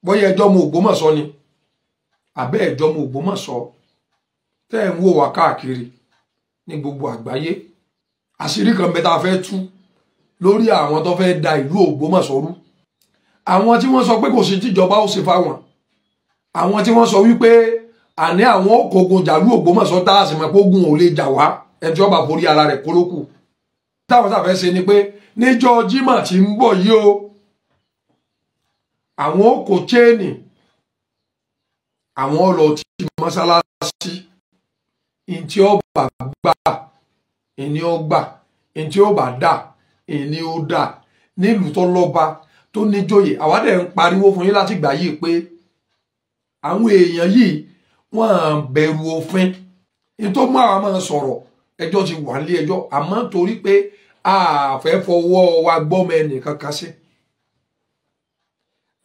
bóyá ẹjọ́ mo Ògbómọ̀ṣọ́ ni àbẹ́ ẹjọ́ mo Ògbómọ̀ṣọ́ tẹ́ ń wò wá káàkiri ní gbogbo àgbáyé àṣírí kan bẹ tá a fẹ́ tú lórí àwọn tó fẹ́ da ìlú Ògbómọ̀ṣọ́ rú àwọn tí wọ́n sọ pé kò sí tíjọba ó ṣe fáwọn àwọn tí wọ́n sọ wípé àní àwọn òkògùn jàlú Ògbómọ̀ṣọ́ tá a sì mọ̀ pé ogun ò lè jà wá ẹni tí wọ́n bá borí ara rẹ̀ kólókù táwọn sáfẹ́ ṣe ni pé níjọ́ Jímọ̀ tí ń bọ̀ yìí o àwọn òkò chéènì àwọn ọlọ tí mọ́sálásí ìntí ọba gbà ìní ọgbà ìntí ọba dà ìní ó dà nílùú tó lọ́ba tó níjòyè àwa dẹ̀ ń pariwo fún yín láti gbà yìí pé àwọn èèyàn yìí wọ́n bẹ̀rù òfin ní tó mú àwọn máa sọ̀rọ̀ ẹjọ́ ti wà nílé ẹjọ́ àmọ́ torí pé a fẹ́ fọwọ́ wa gbọ́mọ ẹnìkan kan sí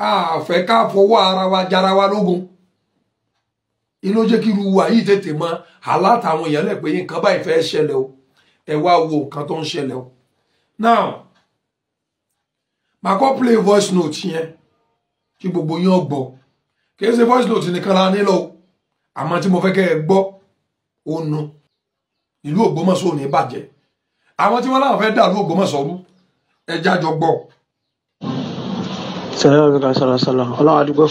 a fẹ́ ká fọwọ́ ara wa jára wa lógun inú jẹ́ kí irú wa yìí tètè mọ àlátàwọn èèyàn lẹ̀ pé nǹkan báyìí fẹ́ ṣẹlẹ̀ o ẹ wá wo nǹkan tó ń ṣẹlẹ̀ o now màá kọ́ play voice note yẹn kí gbogbo yín gbọ́ kì í ṣe voice note nìkan la nílò àmọ́ tí mo fẹ́ kẹ́ ẹ gbọ́ ó nu ìlú Ògbómọ̀ṣọ́ ò ní bàjẹ́ àwọn tí wọ́n láwọn fẹ́ dàlú Ògbómọ̀ṣọ́ rú ẹ jájọ gbọ́. sọlá ọ̀gá sọlá ọlọ́run adúgbò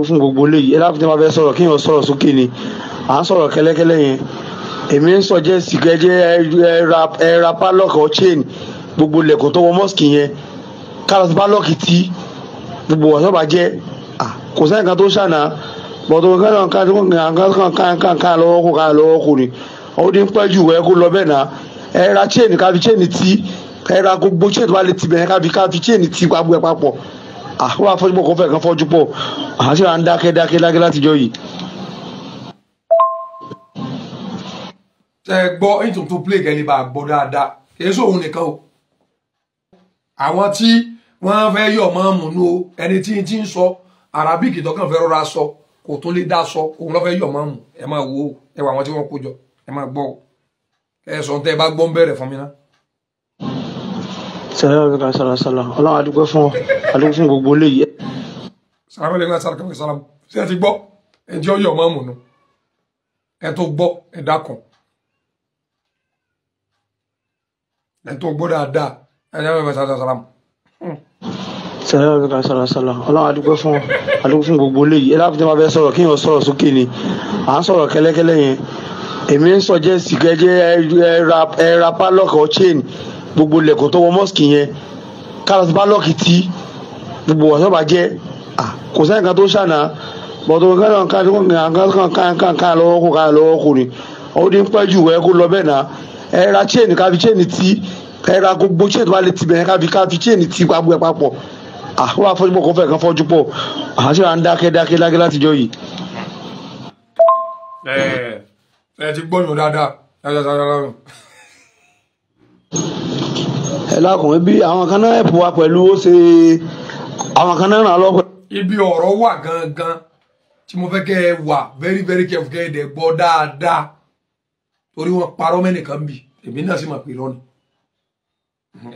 fún gbogbo eléyìí ẹ láti máa fẹ́ sọ̀rọ̀ kí èèyàn sọ̀rọ̀ sókè ni à ń sọ̀rọ̀ kẹ́lẹ́kẹ́lẹ́ yẹn èmi ń sọjẹ́ sìkẹ́jẹ́ ẹ̀ra pálọ̀kì or chain gbogbo lẹ̀kùn tó wọ mọ́sìkì yẹn kálọ̀tì pálọ̀kì tí gbogbo ọ̀sán bá jẹ́ kò sẹ́yìn kan tó ṣàná bọ̀dọ̀ kan lọ́wọ́ kò ní ọdún pẹ́ jù wẹ́ kó lọ bẹ́ẹ̀ náà ẹ̀ra chain káfi chain tí ẹ̀ra gbogbo chain tó bá lè ti bẹ̀rẹ̀ káfi chain tí gbogbo ẹ̀ papọ̀ wọ́n á fọ́jú pọ̀ kó fẹ́ kan fọ́jú pọ̀ àti à ń dákẹ́ látijọ́ yìí. tẹ gbọ́ ètò tó play kẹ́lẹ́ bá gbọ́ dáadáa kìí sóhun nìkan o àwọn tí wọ́n fẹ́ yọ̀ mọ́ múnú o ẹni tí ń sọ Arabic tọkàn fẹ́ rọra sọ kò tó lè dá sọ òun lọ́ fẹ́ yọ̀ mọ́ mú ẹ máa wo ẹ wà àwọn tí wọ́n kó jọ ẹ máa gbọ́ ẹ sọ tẹ bá gbọ́ ń bẹ̀rẹ̀ fún mi náà. sọlá ọ̀gá sọlá ọlọ́run adúgbò fún gbogbo eléyìí. sàlámù alaykum sàlámù sàlámù ṣé ẹ ti gbọ́ ẹ jẹ́ ọyọ̀ mọ́ mú nu ẹ tó gbọ́ ẹ dákun ẹ tó gbọ́ dáadáa ẹ jẹ́ ọyọ̀ sàlámù. sọlá ọ̀gá sọlá ọlọ́run adúgbò fún gbogbo eléyìí ẹ láti máa fẹ́ sọ̀rọ̀ kí èèyàn sọ̀rọ̀ sókè ni à ń sọ̀rọ̀ kẹ́lẹ́kẹ́lẹ́ yẹn èmi ń sọjẹ́ sìkẹ́jẹ́ ẹ̀ra pálọ̀kì or chain gbogbo lẹ̀kùn tó wọ mọ́sìkì yẹn kálọ̀tì pálọ̀kì tí gbogbo ọ̀sán bá jẹ́ kò sẹ́yìn kan tó ṣàná bọ̀dọ̀ kan lọ́wọ́ kò ní ọdún pẹ́ jù wẹ́ kó lọ bẹ́ẹ̀ náà ẹ̀ra chain káfi chain tí ẹ̀ra gbogbo chain tó bá lè ti bẹ̀rẹ̀ káfi chain tí gbogbo ẹ̀ papọ̀ wọ́n á fọ́jú pọ̀ kó fẹ́ kan fọ́jú pọ̀ àti à ń dákẹ́ látijọ́ yìí. ẹ ti gbọ́ yàn dáadáa ẹ lákùnrin bí àwọn kan náà ẹ̀pù wa pẹ̀lú ó ṣe àwọn kan náà ràn án lọ́pẹ́. ibi ọ̀rọ̀ wà gangan tí mo fẹ́ kẹ́ ẹ wà very very careful kẹ́ ẹ dẹ̀ gbọ́ dáadáa torí wọn parọ́ mẹ́nìkan bì èmi náà sì mọ̀ pé lọ́nà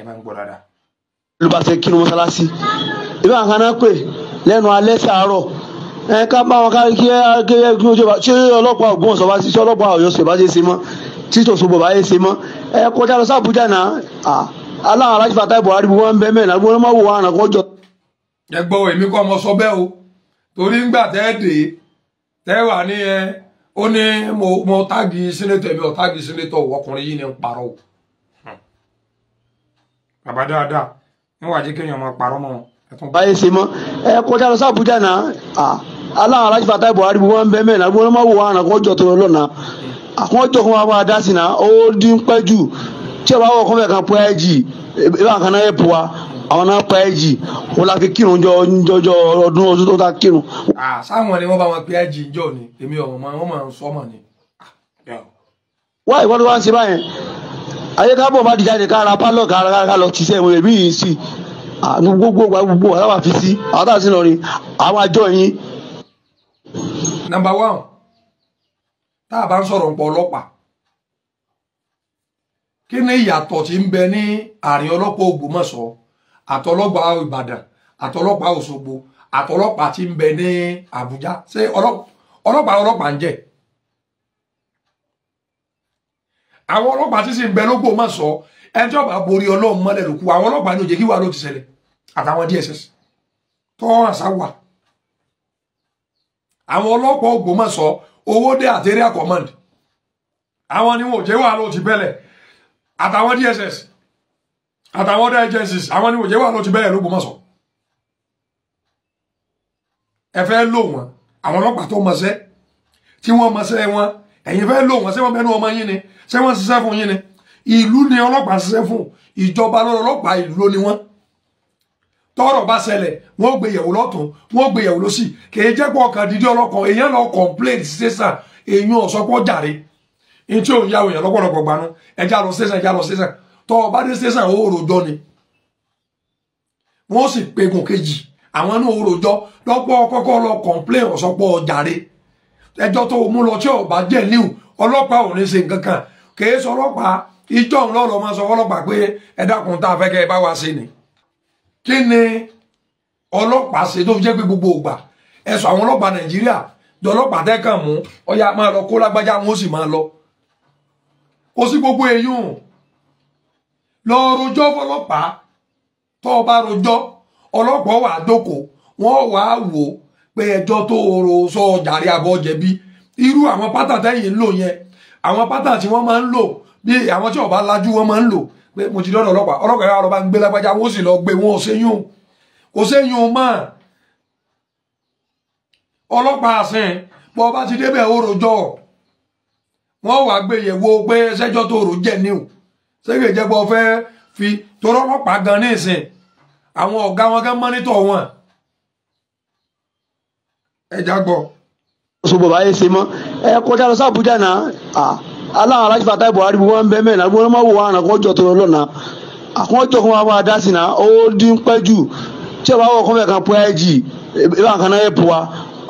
ẹ máa ń gbọ́ dáadáa. ló bá ṣe kí ni mọ́sálásí ibi àwọn kan náà pè lẹ́nu alẹ́ sàárọ̀ ká bá wọn kí ojú ọba ṣé ọlọ́pàá Ògbómọ̀ṣọ́ bá ṣe ọlọ́pàá Ọ̀yọ́ ṣe bá ṣe ṣe mọ́ títí Òṣogbo bá ṣe mọ́ kọjá lọ sí Àbújá náà aláwọn alájí Fatai Buhari bí wọ́n ń bẹ́ mẹ́rin àbí wọ́n máa wò wọ́n àrùn kọjọ. ẹ gbọ́ èmi kọ́ ọmọ sọ bẹ́ẹ̀ o torí ńgbà tẹ́ dé tẹ́ wà ní ó ní mo táàgì sínétọ̀ èmi ò táàgì sínétọ̀ ọkùnrin yìí ni ń parọ́ o. bàbá dáadáa níwájú kéèyàn máa parọ́ mọ́ wọn. báyìí ṣe mọ́ kọjá lọ sí Àbújá náà aláwọn alájí Fatai Buhari bí wọ́n ń bẹ́ mẹ́rin àbí wọ́n máa wò wọ́n àrùn kọjọ tó lọ́nà àwọn ọjọ́ kan wá dá sí náà ó dín pẹ́ jù tí ọba wọ̀ kọ́mẹ̀ kan pẹ́ ẹ̀jì ìbá kan náà ẹ̀pù wa àwọn náà pẹ́ ẹ̀jì wọn la fi kírun jọjọ ọdún tó ta kírun. sáwọn ni wọ́n bá wọn pẹ́ ẹ̀jì jọ ni èmi ọ̀hún wọn máa ń sọ mọ̀ ni. wá ìwọ́n tó wá ń ṣe báyẹn ayé ká bọ̀ bá di jáde ká ra pálọ̀ ká lọ ti sẹ́yìn èmi yìí sí gbogbo àwọn àfi sí àwọn táwọn sí lọ rí àwọn àjọ yín. Number 1 tá a bá ń sọ̀rọ̀ nípa ọlọ́pàá kí ni ìyàtọ̀ tí ń bẹ ní àárín ọlọ́pàá Ògbómọ̀ṣọ́ àtọlọ́pàá Ìbàdàn àtọlọ́pàá Òṣogbo àtọlọ́pàá tí ń bẹ ní Àbújá ṣé ọlọ́pàá ń jẹ àwọn ọlọ́pàá tí sì ń bẹ l'Ógbómọ̀ṣọ́ ẹni tí ó bá borí Ọlọ́run mọ́lẹ̀ lókù àwọn ọlọ́pàá ní ó jẹ́ kí wà ló ti ṣẹlẹ̀ àtàwọn DSS tó hàn sáwà àwọn ọlọ́pàá Ògbómọ̀ṣọ́ Owódé àti area command àwọn ni wọn ò jẹ́ wà ló ti bẹ̀lẹ̀ àtàwọn DSS àtàwọn other agencies àwọn ni wọn ò jẹ́ wà ló ti bẹ̀lẹ̀ l'Ógbómọ̀ṣọ́ ẹ fẹ́ lò wọn àwọn ọlọ́pàá tó mọṣẹ́ tí wọ́n mọṣẹ́ wọn ẹ̀yin fẹ́ lò wọn ṣé wọ́n bẹnu ọmọ yín ni ṣé wọ́n ṣiṣẹ́ fún yín ni ìlú ni ọlọ́pàá ṣiṣẹ́ fún ìjọba lọ́lọ́pàá ìlú ló ni wọ́n tọ́rọ̀ bá ṣẹlẹ̀ wọ́n gbé yẹ̀wò lọ́tún wọ́n gbé yẹ̀wò lọ́sì kìí jẹ́ pé ọkàn dídí ọlọ́kan èèyàn lọ complain station èèyàn ọ̀sọ́pọ̀ jàre ní tí òun yàwó èèyàn lọ́pọ̀lọpọ̀ gbanú ẹja lọ station tọ́ ọba dé station ó rojọ́ ni wọ́n sì pegun kejì àwọn náà ó rojọ́ lọ́pọ̀ kọ́kọ́ lọ complain ọ̀sọ́pọ̀ jàre ẹjọ́ tó mú lọ tí ọba jẹ́ níwò ọlọ́pàá ò ní ṣe nǹkan kan kìí sọ ọlọ́pàá ìjọ ńlọ́ọ̀lọ́ máa sọ ọlọ́pàá pé ẹ dákun tá a fẹ́ kẹ́ ẹ bá wa ṣe ni kí ni ọlọ́pàá ṣe tó fi jẹ́ pé gbogbo ògbà ẹ̀sùn àwọn ọlọ́pàá Nàìjíríà dọ̀lọ́pàá tẹ́kàn mú ọya máa lọ kó lágbájá wọn ó sì máa lọ kó sí gbogbo èèyàn lọ rojọ́ fọlọ́pàá tó o bá rojọ́ ọlọ́pàá wà dóko wọ́n wà á wò pé ẹjọ́ tó ro sọ jàre àbọ̀ jẹ̀bi irú àwọn pátá tẹ́yìn ń lò yẹn àwọn pátá tí wọ́n máa ń lò bí àwọn tí ọba lajú wọn máa ń lò pé mo ti lọ́dọ̀ ọlọ́pàá yàrá ọba ń gbé lágbájá wọ́n sì lọ gbé wọn kò séyún mọ́ ọlọ́pàá àsìn bọ́ ọba ti débẹ̀ ó rojọ́ wọ́n wàá gbé yẹ̀wò pé ṣẹ́jọ́ tó rò jẹ́ níwò ṣége jẹ́ pé ọ fẹ́ fi torọ́ ọlọ́pàá gan ní ìsìn àwọn ọ̀gá wọn gan mọ́nítọ̀ wọn ẹja gbọ́. so bàbá yẹn ṣe mọ́ ẹ kọjá lọ sí Àbújá náà aláwọn alájí Fatai Buhari wọn bẹ mẹ́rin àbúrò máa wò wọn àná kó jọ tó lọ lọ́nà àkọ́jọ́ kan wá máa dá sí náà ó dín pẹ́ jù tí ọba wọ̀ kọ́ mẹ́kan pẹ́ jì ìbá kan náà yẹ pọ̀ wa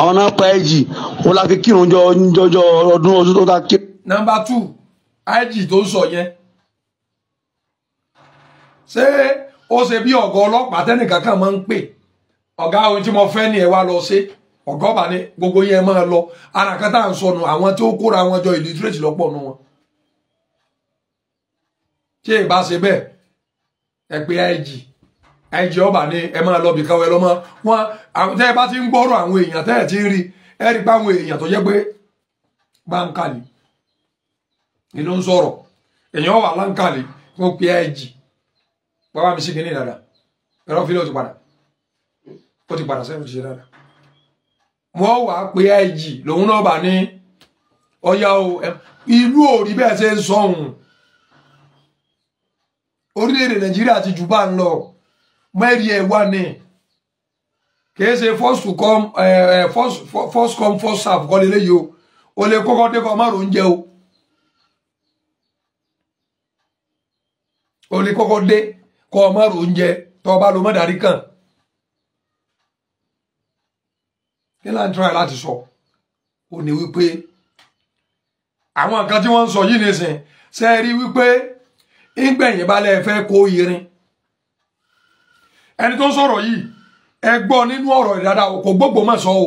àwọn náà pẹ́ jì wọn la fi kírun jọjọ ọdún tó ta kí. Number 2 IG tó ń sọ yẹn ṣé ó ṣe bí ọ̀gá ọlọ́pàá tẹ́nìkan kan máa ń pè ọ̀gá ohun tí mo fẹ́ ni ẹ wá lọ ṣe ọ̀gá ọba ní gbogbo yẹn máa lọ ara kan tá à ń sọnù àwọn tó kóra wọn jọ illiterate lọ́pọ̀ nù wọn tí ì bá ṣe bẹ́ẹ̀ ẹ pé IG ọba ní ẹ máa lọ bìkan ẹ lọ́mọ wọn tẹ́ ẹ bá ti ń gbọ́rọ̀ àwọn èèyàn tẹ́ ẹ ti ń rí ẹ rí pé àwọn èèyàn tó jẹ́ pé báńkàlì ni ló ń sọ̀rọ̀ èèyàn wà láńkàlì wọn pe IG bàbá mi sí kìíní dáadáa ẹ̀rọ fílẹ̀ ó ti padà sẹ́yìn ó ti ṣe dáadáa wọ́n wà á pé IG lòun náà bà ní ọya o ìlú òrí bẹ́ẹ̀ ṣe ń sọ ohun orílẹ̀-èdè Nàìjíríà ti jù bá ń lọ mẹ́rin ẹ̀ wà ní kìí ṣe first come first serve kọ́ lélẹ́yìí o lè kọ́kọ́ dé kọ́ márùn oúnjẹ o lè kọ́kọ́ dé kọ́ márùn oúnjẹ tó bá lo mọ́dàrí kan kí là ń try láti sọ ó ní wípé àwọn nǹkan tí wọ́n ń sọ yìí nìsín ṣe rí wípé ìgbẹ̀yìn balẹ̀ fẹ́ kó irin ẹni tó ń sọ̀rọ̀ yìí ẹ gbọ́ nínú ọ̀rọ̀ ìdáadáa o kò gbogbo mọ̀ sọ o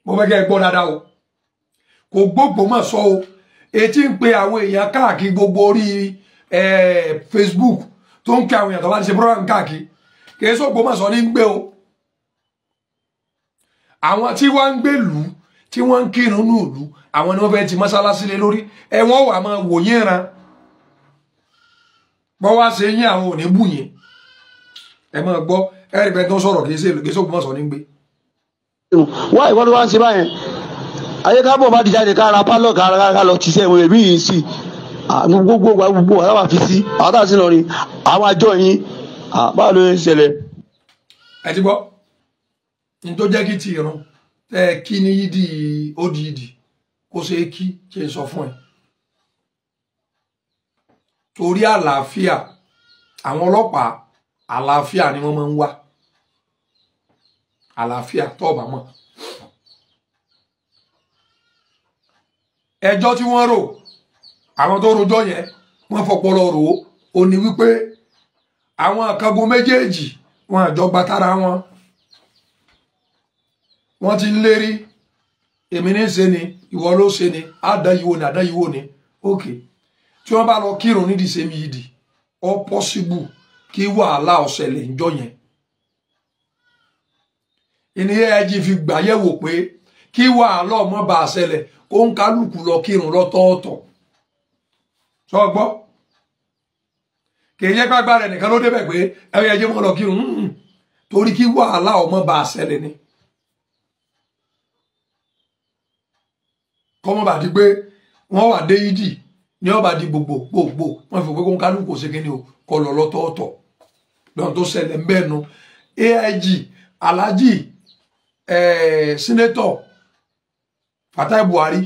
mo fẹ́ kẹ́ ẹ gbọ́ dáadáa o kò gbogbo mọ̀ sọ o etí ń pe àwọn èèyàn káàkiri gbogbo orí Facebook tó ń kí àwọn èèyàn tó bá ti ṣe program káàkiri kì í sọ̀gbọ́ mọ̀ sọ ní gbé o àwọn tí wọ́n ń gbé lù tí wọ́n ń kírun ní ìlú àwọn ni wọ́n fẹ́ ti mọ́sálásí lé lórí ẹ̀wọ̀n wà máa wò yín ran bọ́ wá ṣe yín àwọn ò ní bù yín ẹ máa gbọ́ ẹ̀rí pẹ́ tó ń sọ̀rọ̀ kì í ṣe Ògbómọ̀ṣọ́ ní gbé. wá ìwọ́n ló wá ń ṣe báyẹn ayé kábọ̀ bá di jáde kára pálọ̀ kára lọ tìṣẹ́ ìwé mi yìí sí gbogbo àwọn àfi sí àwọn táà sí lọ ni àwọn àjọ yín báwo ló ń ṣẹlẹ̀. ẹ ti gbọ́ ní tó jẹ́ kí ti irun tẹ́ ẹ kí ní yídì ó di yídì kó ṣe é kí ṣe ń sọ fún ẹ torí àlàáfíà àwọn ọlọ́pàá àlàáfíà ni wọ́n máa ń wá àlàáfíà tó bá mọ̀ ẹjọ́ tí wọ́n rò àwọn tó rojọ́ yẹn wọ́n fọpọlọ rò ó ní wípé àwọn àkàgbo méjèèjì wọn àjọ gba tara wọn wọ́n ti ń lérí èmi ní ṣe ni ìwọ ló ṣe ni àdáyíwò ni okay tí wọ́n bá lọ kírun nídìí sẹ́mi yìí di all possible kí wàhálà ọ̀sẹ̀lẹ̀ ń jọ yẹn ìní AIG fi gbàyẹ̀wò pé kí wàhálà ọmọ bá a ṣẹlẹ̀ kó ń kálukú lọ kírun lọ́tọ̀ọ̀tọ̀ sọ gbọ́ kì í yẹ pé agbára ẹnìkan ló débẹ̀ pé ẹ̀yẹ jẹ́ mọ́ lọ kírun torí kí wàhálà ọmọ bá a ṣẹlẹ̀ ni kọ́mọ́ bá di pé wọ́n wà dé ìdí ní ọba di gbogbo wọ́n fi pé kó ń kálukú ṣe kíni o kọ lọ lọ́tọ̀ọ̀tọ̀ lọ́n tó ṣẹlẹ̀ ń bẹ́ẹ̀ nu AIG Alhaji Senator Fatai Buhari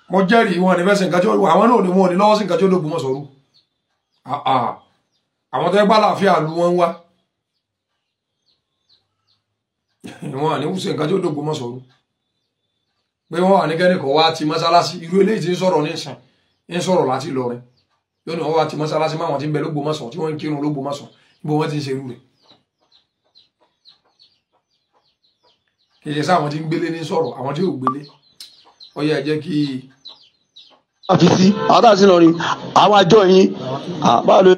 mo jẹ́rìí wọn ní fẹ́ sìn kájọ́ àwọn náà ní wọn ní lọ́wọ́ sí kájọ́ lóògùn mọ́ sọ̀rọ̀ àwọn tó gbá láàfíà lu wọn wá wọn ní wùsẹ̀ kájọ́ lóògùn mọ́ sọ̀rọ̀ pé wọ́n wà ní kẹ́nìkan wá ti mọ́sálásí irú eléyìí tí ń sọ̀rọ̀ nísìn ń sọ̀rọ̀ láti Ìlọrin yóò ní wọ́n wá ti mọ́sálásí máwọn tí ń bẹ l'Ógbómọ̀ṣọ́ tí wọ́n ń kírun l'Ógbómọ̀ṣọ́ níbo wọ́n ti ń ṣerú rẹ̀ kì í ṣe sáwọn tí ń gbélé ní sọ̀rọ̀ àwọn tí ò gbélé ó yẹ jẹ́ kí. àfisí àwọn tá a sì lọ rí àwọn àjọ yín báwo ló.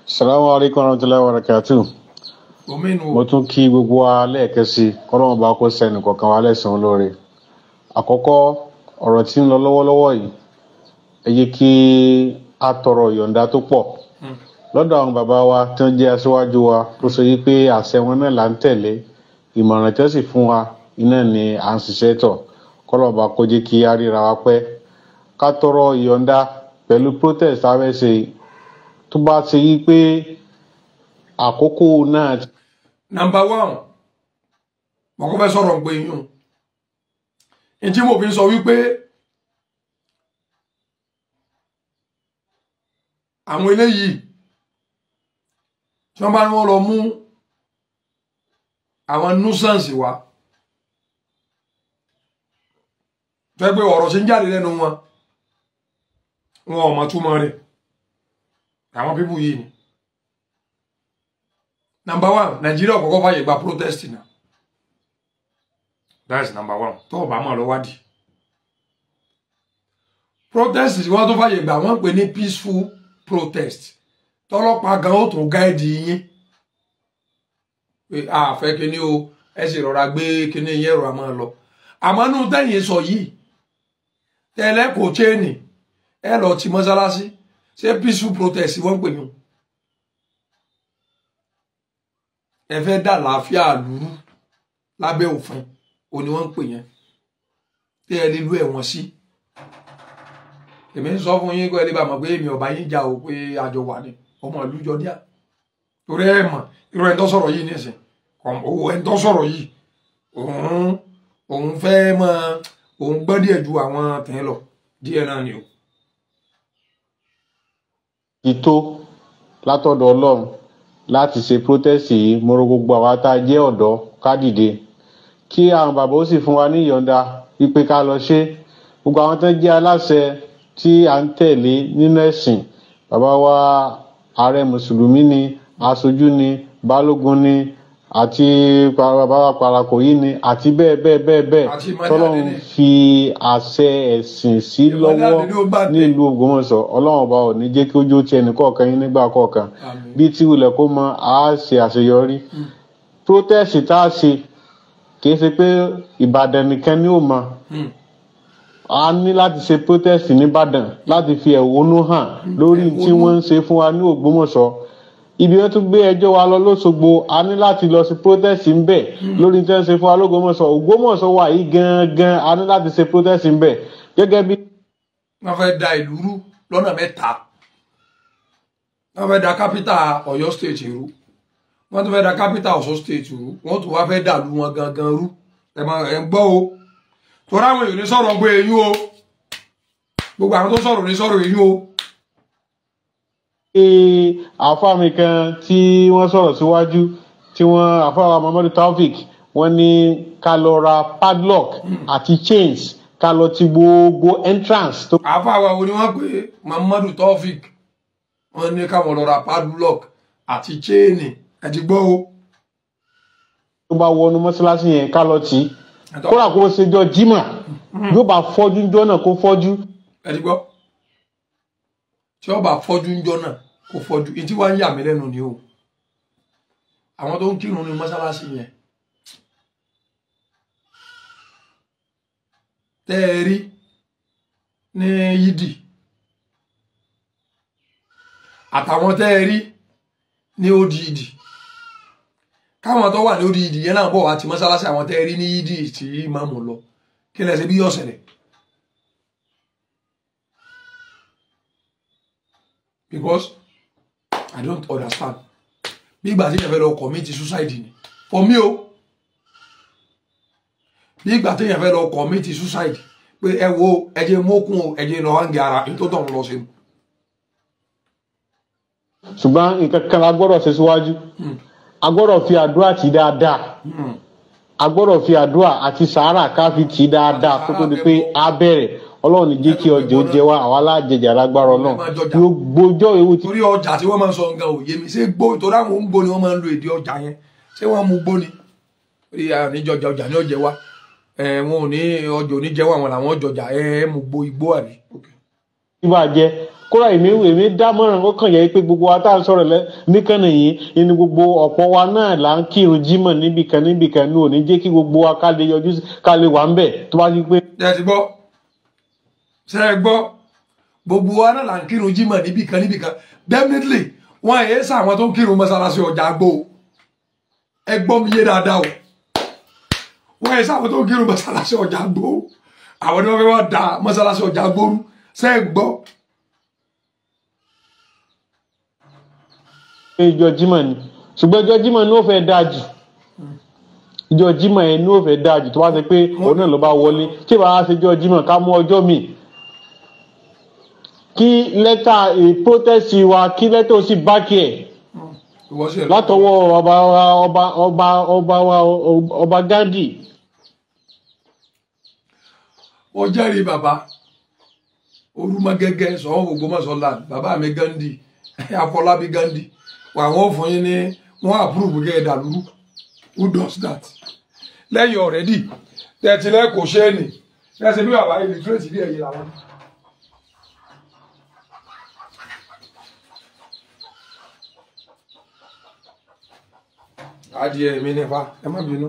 Assalamu alaikum warahmatullahi wabarakatuh. Mo tún kí gbogbo wa lẹ́ẹ̀kan sí kọ́lọ́mù bá kó sẹ́nu kọ̀ọ̀kan wa lẹ́sàn-án lóore. Àkọ́kọ́ ọ̀rọ̀ tí ń lọ lọ́wọ́lọ́wọ́ yìí ẹ jẹ́ kí a tọrọ ìyọ̀ǹda tó pọ̀ lọ́dọ̀ àwọn bàbá wa tí wọ́n jẹ́ aṣíwájú wa tó sọ yìí pé àṣẹ wọn náà là ń tẹ̀lé ìmọ̀ràn tí wọ́n sì fún wa iná ni à ń ṣiṣẹ́ tọ̀ kọ́lọ́mù bá kó jẹ́ kí a ríra wa pẹ́ ká tọrọ ìyọ̀ǹda pẹ̀lú protest abẹ́sẹ̀ tó bá ṣe yí pé àkókò náà. Number one mo kọ́ fẹ́ sọ̀rọ̀ pé yún ìtí mo fi sọ wípé àwọn eléyìí tí wọ́n bá ní wọ́n lọ mú àwọn nuisance wá tó yẹ pé ọ̀rọ̀ ṣe ń jáde lẹ́nu wọn ò mọ̀ túmọ̀ rẹ̀ àwọn pípù yìí ni. Number one Nàìjíríà kọ́kọ́ fàyè gba protest náà. That's number one. Tó o bá mọ̀ lọ wádìí. Protest tí wọ́n tó fàyè gbà wọ́n pè ní peaceful protest. Tọ́lọ́pàá gan ó tún gáìdì yín. Pé a fẹ́ kíní o, ẹ sì rọra gbé kíní yẹn rọ àmọ́ lọ. Àmọ́ nù tẹ́yìn sọ yìí, tẹ́lẹ̀ kò chéènì, ẹ lọ ti mọ́sálásí, ṣé peaceful protest wọ́n pè yín. Ẹ fẹ́ dà láàfíà lúrú lábẹ́ òfin o ni wọ́n ń pè yẹn tí ẹ lè lu ẹ̀wọ̀n sí. Èmi ń sọ fún yín pé ẹlẹ́bàá mọ̀ pé èmi ọ̀bá yín jà o pé àjọ wà ní ọmọ ìlú jọ díà torí ẹ mọ̀ irú ẹni tó sọ̀rọ̀ yìí nísìn ẹni tó sọ̀rọ̀ yìí òun fẹ́ mọ òun gbọ́ díẹ̀ ju àwọn tẹ̀yìn lọ díẹ̀ náà ni o. ìtò látọ̀dọ̀ Ọlọ́run láti ṣe protest yìí mo rọ̀ gbogbo àwa tá a jẹ́ ọ̀dọ́ ká dìde kí àwọn bàbá ó sì fún wa ní ìyọ̀ǹda wípé ká lọ ṣe gbogbo àwọn tó jẹ́ aláṣẹ tí à ń tẹ̀lé nínú ẹ̀sìn bàbá wa ààrẹ mùsùlùmí ni aṣojú ni balógun ni àti bàbá wa Parakoyi ni àti bẹ́ẹ̀ tọ́lọ́run fi àṣẹ ẹ̀sìn sí lọ́wọ́ nílùú Ògbómọ̀ṣọ́ Ọlọ́run ọba ò ní jẹ́ kí ojú ti ẹnì kọ̀ọ̀kan yín nígbà kọ̀ọ̀kan bí tí wulẹ̀ kó mọ àá ṣe àṣeyọrí protest tá a ṣe kì í ṣe pé Ìbàdàn nìkan ni ó mọ a ní láti ṣe protest nìbàdàn láti fi ẹ̀hónú hàn lórí tí wọ́n ń ṣe fún wa ní Ògbómọ̀ṣọ́ ibi wọ́n tún gbé ẹjọ́ wa lọ l'Óṣogbo a ní láti lọ sí protest ń bẹ̀ lórí tí wọ́n ṣe fún wa l'Ógbómọ̀ṣọ́ Ògbómọ̀ṣọ́ wà yìí gangan a ní láti ṣe protest ń bẹ̀ gẹ́gẹ́ bí. wọ́n fẹ́ da ìlú rú lọ́nà mẹ́ta wọ́n fẹ́ da capital Ọ̀yọ́ state rú wọ́n tún fẹ́ da capital Ọ̀ṣun state rú wọ́n tún wá fẹ́ dàlú wọn gangan rú ẹ̀ ń gbọ́ o torí àwọn èèyàn ní sọ̀rọ̀ gbé eyín o gbogbo àwọn tó sọ̀rọ̀ ní sọ̀rọ̀ eyín o. àfáà mi kan tí wọ́n sọ̀rọ̀ síwájú tí wọ́n àfáà Muhammadu Taofik wọ́n ní ká lọ ra padlock àti chains ká lọ ti gbogbo entrance. àfáà wa wo ni wọ́n pè Muhammadu Taofik wọ́n ní káwọn lọ ra padlock àti chain ẹ ti gbọ́ o tó bá wọnú mọ́ṣáláṣí yẹn ká lọ tì í kódà kó ṣe jọ jímọ̀ yóò bá fọ́jú ńjọ́ náà kó fọ́jú. ẹ ti gbọ́ tí ó bá fọ́jú ńjọ́ náà kó fọ́jú ìtí wá ń yà mí lẹ́nu ni o àwọn tó ń kírun ní mọ́ṣáláṣí yẹn tẹ́ ẹ rí ní yídì àtàwọn tẹ́ ẹ rí ní odidi káwọn tó wà ní odidi yẹn náà bọ̀ wá ti mọ́ṣáláṣí àwọn tẹ́ ẹ rí ní yídì tí ìmáàmù lọ kí lẹ ṣe bí yóò ṣẹlẹ̀ because I don't understand bí ìgbà tí yẹn fẹ́ lọ commit suicide ni for me o bí ìgbà tí yẹn fẹ́ lọ commit suicide pé ẹ wo ẹjẹ mọ́kún o ẹjẹ lọ hàngì ara ètò tó ń lọ sí. ṣùgbọ́n nǹkan kan la gbọ́dọ̀ ṣe síwájú a gbọ́dọ̀ fi àdúrà tì dáadáa a gbọ́dọ̀ fi àdúrà àti sàárà ká fi tì dáadáa kó tó di pé a bẹ̀rẹ̀ ọlọ́run ní jẹ́ kí ọjà ó jẹ wá àwa alájẹjà lágbára náà yóò gbójọ́ ewu tí. torí ọjà tí wọ́n máa ń sọ nǹkan òye mi ṣé gbó torí àwọn ń gbó ni wọ́n máa ń lo èdè ọjà yẹn ṣé wọ́n mú gbó ni orí àníjọjà ọjà ní ọjẹ wa wọn ò ní ọjọ́ oníjẹwọ́ àwọn làwọn ọjọ́jà mú gbó igbó àbí. ìbàjẹ́ kóra èmi dámọ̀ràn ó kàn yẹ pé gbogbo wa tá à ń sọ̀rọ̀ nìkan nìyí ni gbogbo ọ̀pọ̀ wa náà là ń kírun jímọ̀ níbìkan ní òní jẹ́ kí gbogbo wa ká lè yọjú ká lè wà ń bẹ̀ tó bá ti pé. ẹ ti gbọ́ ṣe é gbọ́ gbogbo wa náà là ń kírun jímọ̀ níbìkan definitely wọn àyè sá àwọn tó ń kírun mọ́sálásí ọjà àgbò ẹ gbọ́ mi yé dáadáa o wọn àyè sá àwọn tó ń kírun mọ́sálásí ọjà àgbò àwọn ni wọ́n fẹ́ wá da mọ́sálásí ọjà àgbò rú ṣe é gbọ́. ìjọ jímọ̀ ni ṣùgbọ́n ìjọ jímọ̀ ni ó fẹ́ dáa jù ìjọ jímọ̀ yẹn ni ó fẹ́ dáa jù tó bá ṣe pé òun náà ló bá wọlé tí ìbá wá ṣe ìjọ jímọ̀ ká mú ọjọ́ míì kí lẹ́tà protest wa kí lẹ́tà ó sì bákì ẹ̀ látọwọ́ ọba Gandhi. ó jẹ́rìí bàbá Olúmọgẹ́gẹ́ sọ̀rọ̀ Ògbómọ̀ṣọ́ bàbá mi Gandhi Afọlábí Gandhi wà wọ́n fún yín ní wọ́n approve gẹ́ ẹ̀dàlúrú who does that lẹ́yìn ọ̀rẹ́dì tẹ̀tìlẹ́ kò ṣe é nì ẹsẹ̀ bí bàbá illiterate bí ẹ̀yìn làwọn. adìẹ mi nípa ẹ má bínú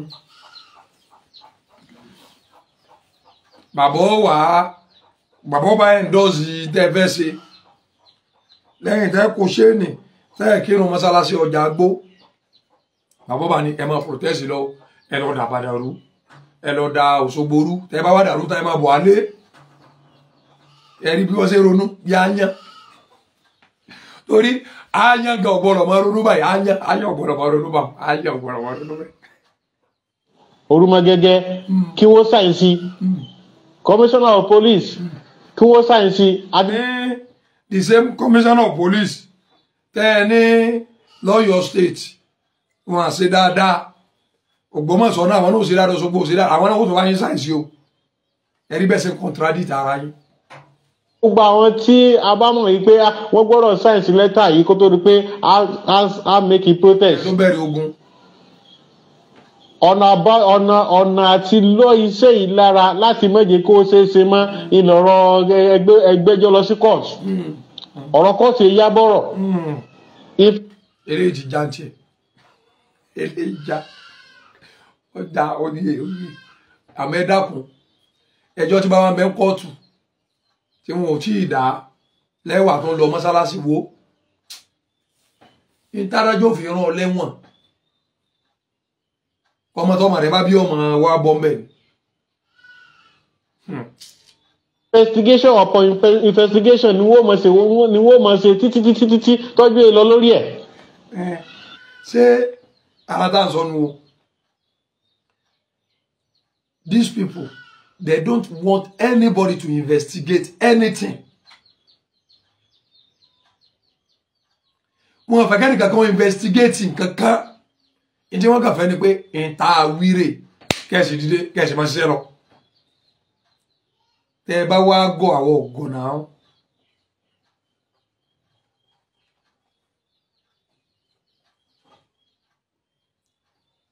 bàbá bá endorse tẹ́ fẹ́ ṣe lẹ́yìn tẹ́ kò ṣe é nì tẹ́ kírun mọ́sálásí ọjà gbó bàbá bá ní ẹ máa protest lọ ẹ lọ dà padà rú ẹ lọ da Òṣogbo rú tẹ́ bá wà dàrú tá ẹ máa bọ̀ alé ẹ rí bí wọ́n ṣe ronú bí áyán torí áyán gan ọ̀gbọ̀rọ̀ máa ronú báyìí áyán ọ̀gbọ̀rọ̀ máa ronú báyìí áyán ọ̀gbọ̀rọ̀ máa ronú báyìí. Olúmọgẹ́gẹ́ kí wọ́n sáyẹ̀nsì commissioner of police kí wọ́n sáyẹ̀nsì. The same commissioner of police tẹ́ ẹ ní lọ́yọ̀ state wọn à ṣe dáadáa Ògbómọ̀ṣọ́ náà àwọn náà ò ṣe dáadáa Òṣogbo ò ṣe dáadáa àwọn náà ó tó wáyé sáyẹ̀nsì o ẹ̀rí bẹ́ẹ̀ ṣe contradict ara yín. gbogbo àwọn tí a bá mọ̀ yìí pé wọ́n gbọ́dọ̀ sáyẹ̀nsì lẹ́tà yìí kó tó di pé a make a protest. tó bẹ̀rẹ̀ ogun. ọ̀nà àti lọ iṣẹ́ yìí lára láti méje kó o ṣeé ṣe mọ́ ìlọ̀rọ̀ ẹgbẹ́jọ́ lọ sí court ọ̀rọ̀ court yìí yá bọ̀rọ̀. eléyìí ti já ń tiẹ̀ eléyìí já ọjà oníyè àmọ́ ẹ dákun ẹjọ́ tí bá wà mẹ́ kóòtù tí wọn ò tí ì dá lẹ́wà tó ń lọ mọ́sálásí wo ìtadájọ́ fi rán ọ lẹ́wọ̀n ọmọ tọmọ rẹ bá bí ọmọ wa bọ́ mbẹ́ ni. investigation upon investigation ni wọ́n mọ̀ ṣe títí tọ́jú ẹ lọ lórí ẹ̀. ṣé ara tá à ń sọ nu o these people they don't want anybody to investigate anything. wọn fẹ́ kẹ́ni kankan investigate kankan ìdí wọn kàn fẹ́ ni pé ìta wíre kẹ́sì dídé kẹ́sì máa ṣiṣẹ́ lọ. tẹ́ ẹ bá wá gọ àwọn ògùn náà.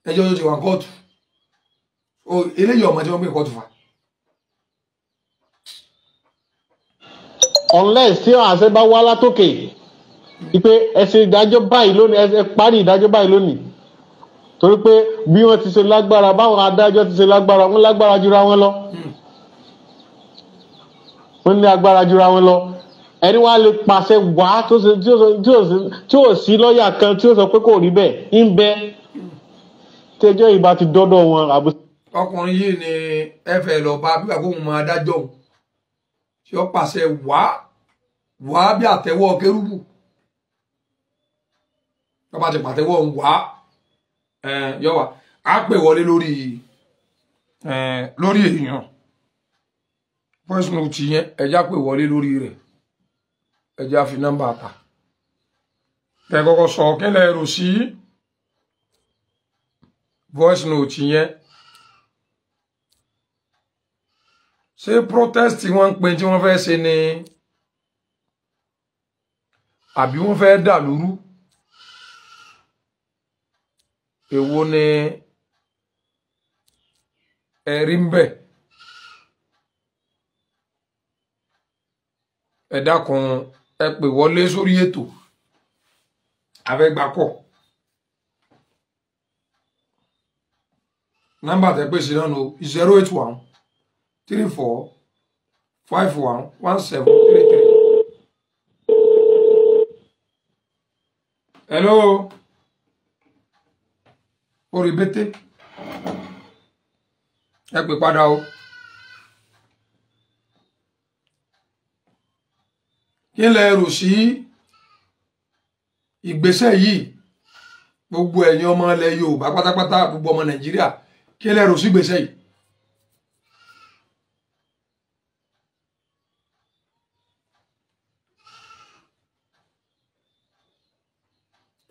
ẹjọ́ tó ti wà kóòtù eléyìí ọmọ tí wọ́n pè kóòtù fa. unless tí àṣẹ bá wá látòkè wípé ẹ ṣe ìdájọ́ báyìí lónìí ẹ parí ìdájọ́ báyìí lónìí torí pé bí wọ́n ti ṣe lágbára báwọn adájọ́ ti ṣe lágbára wọ́n lágbára jura wọn lọ wọ́n ní agbára jura wọn lọ ẹni wàá lè pàṣẹ wá tí ò sí lọ́ọ̀yà kan tí ó sọ pé kò rí bẹ́ẹ̀ ń bẹ tẹjọ́ ìbá ti dọ́dọ̀ wọn. ọkùnrin yìí ni ẹ fẹ́ lọ bá bí àkóhùn máa dájọ́ òun tí ó pàṣẹ wá bí àtẹ́wọ́ kérúbù tó bá ti pàtẹ́wọ́ òun wá yọ wá á pè wọlé lórí èèyàn voice note yẹn ẹjá pè wọlé lórí rẹ̀ ẹjá fi nọ́mbà ta kẹ́ kọ́kọ́ sọ kílẹ̀ èrò sí voice note yẹn ṣé protest tí wọ́n ń pè tí wọ́n fẹ́ ṣe ni àbí wọ́n fẹ́ dà lúrú èwo ni ẹ̀rí ń bẹ ẹ dákun ẹ pè wọlé sórí ètò afẹ́gbàkọ̀ nọ́mbà tẹ́ pèsè náà no 081 34 51 1733. Hello. Orí bété. Ẹ pè padà o. Kí lẹ rò sí ìgbésẹ̀ yìí gbogbo ẹ̀yin ọmọ ilẹ̀ Yorùbá pátápátá gbogbo ọmọ Nàìjíríà kí lẹ rò sí ìgbésẹ̀ yìí?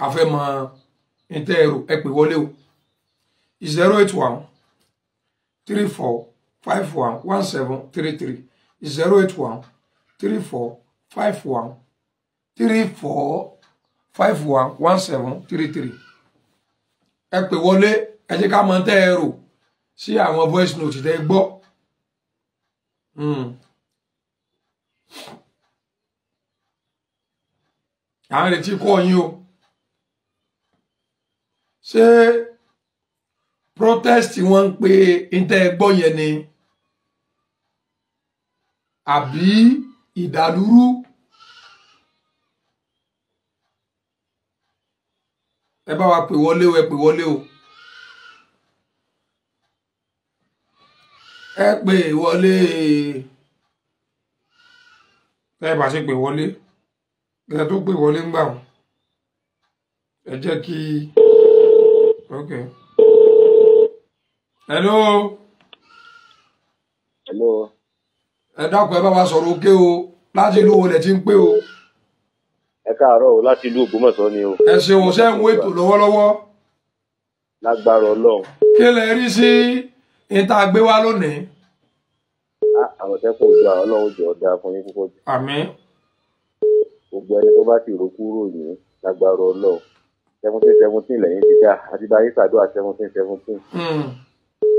afẹ́ mọ ìtẹ́ ẹ̀rọ ẹ pè wọlé o 081 34 51 1733 081 34 51 1733 ẹ pè wọlé ẹ jẹ́ ká mọ ìtẹ́ ẹ̀rọ sí àwọn voice note tẹ́ gbọ́ àwọn retí kọ́ yín o ṣé protest wọ́n ń pe ìtẹ́ ẹgbọ́ yẹn ni àbí ìdàlúrú ẹ bá wa pè wọlé o ẹ pè wọlé o ẹ pè wọlé ẹ bá ṣe pè wọlé ẹ tó pè wọlé ń gbà wọn ẹ jẹ́ kí okay. Hello. Hello. Ẹ dákun ẹ bá wa sọ̀rọ̀ òkè o láti ìlú olè tí ń pé o. Ẹ káàárọ̀ o láti ìlú Ògbómọ̀ṣọ́ ni o. Ẹ ṣeun ṣe ń wo ètò lọ́wọ́lọ́wọ́. Lágbára Ọlọ́run. Kí lẹ rí sí ìta gbé wá lónìí? Àwọn tẹ́kùn ojú àwọn Ọlọ́run jọ dáa fún yín púpọ̀ jù. Àmín. Gbogbo ẹni tó bá ti rò kúrò yìí lágbára Ọlọ́run. 17 lẹ́yìn ti dá àti báyìí ṣàdúrà 17.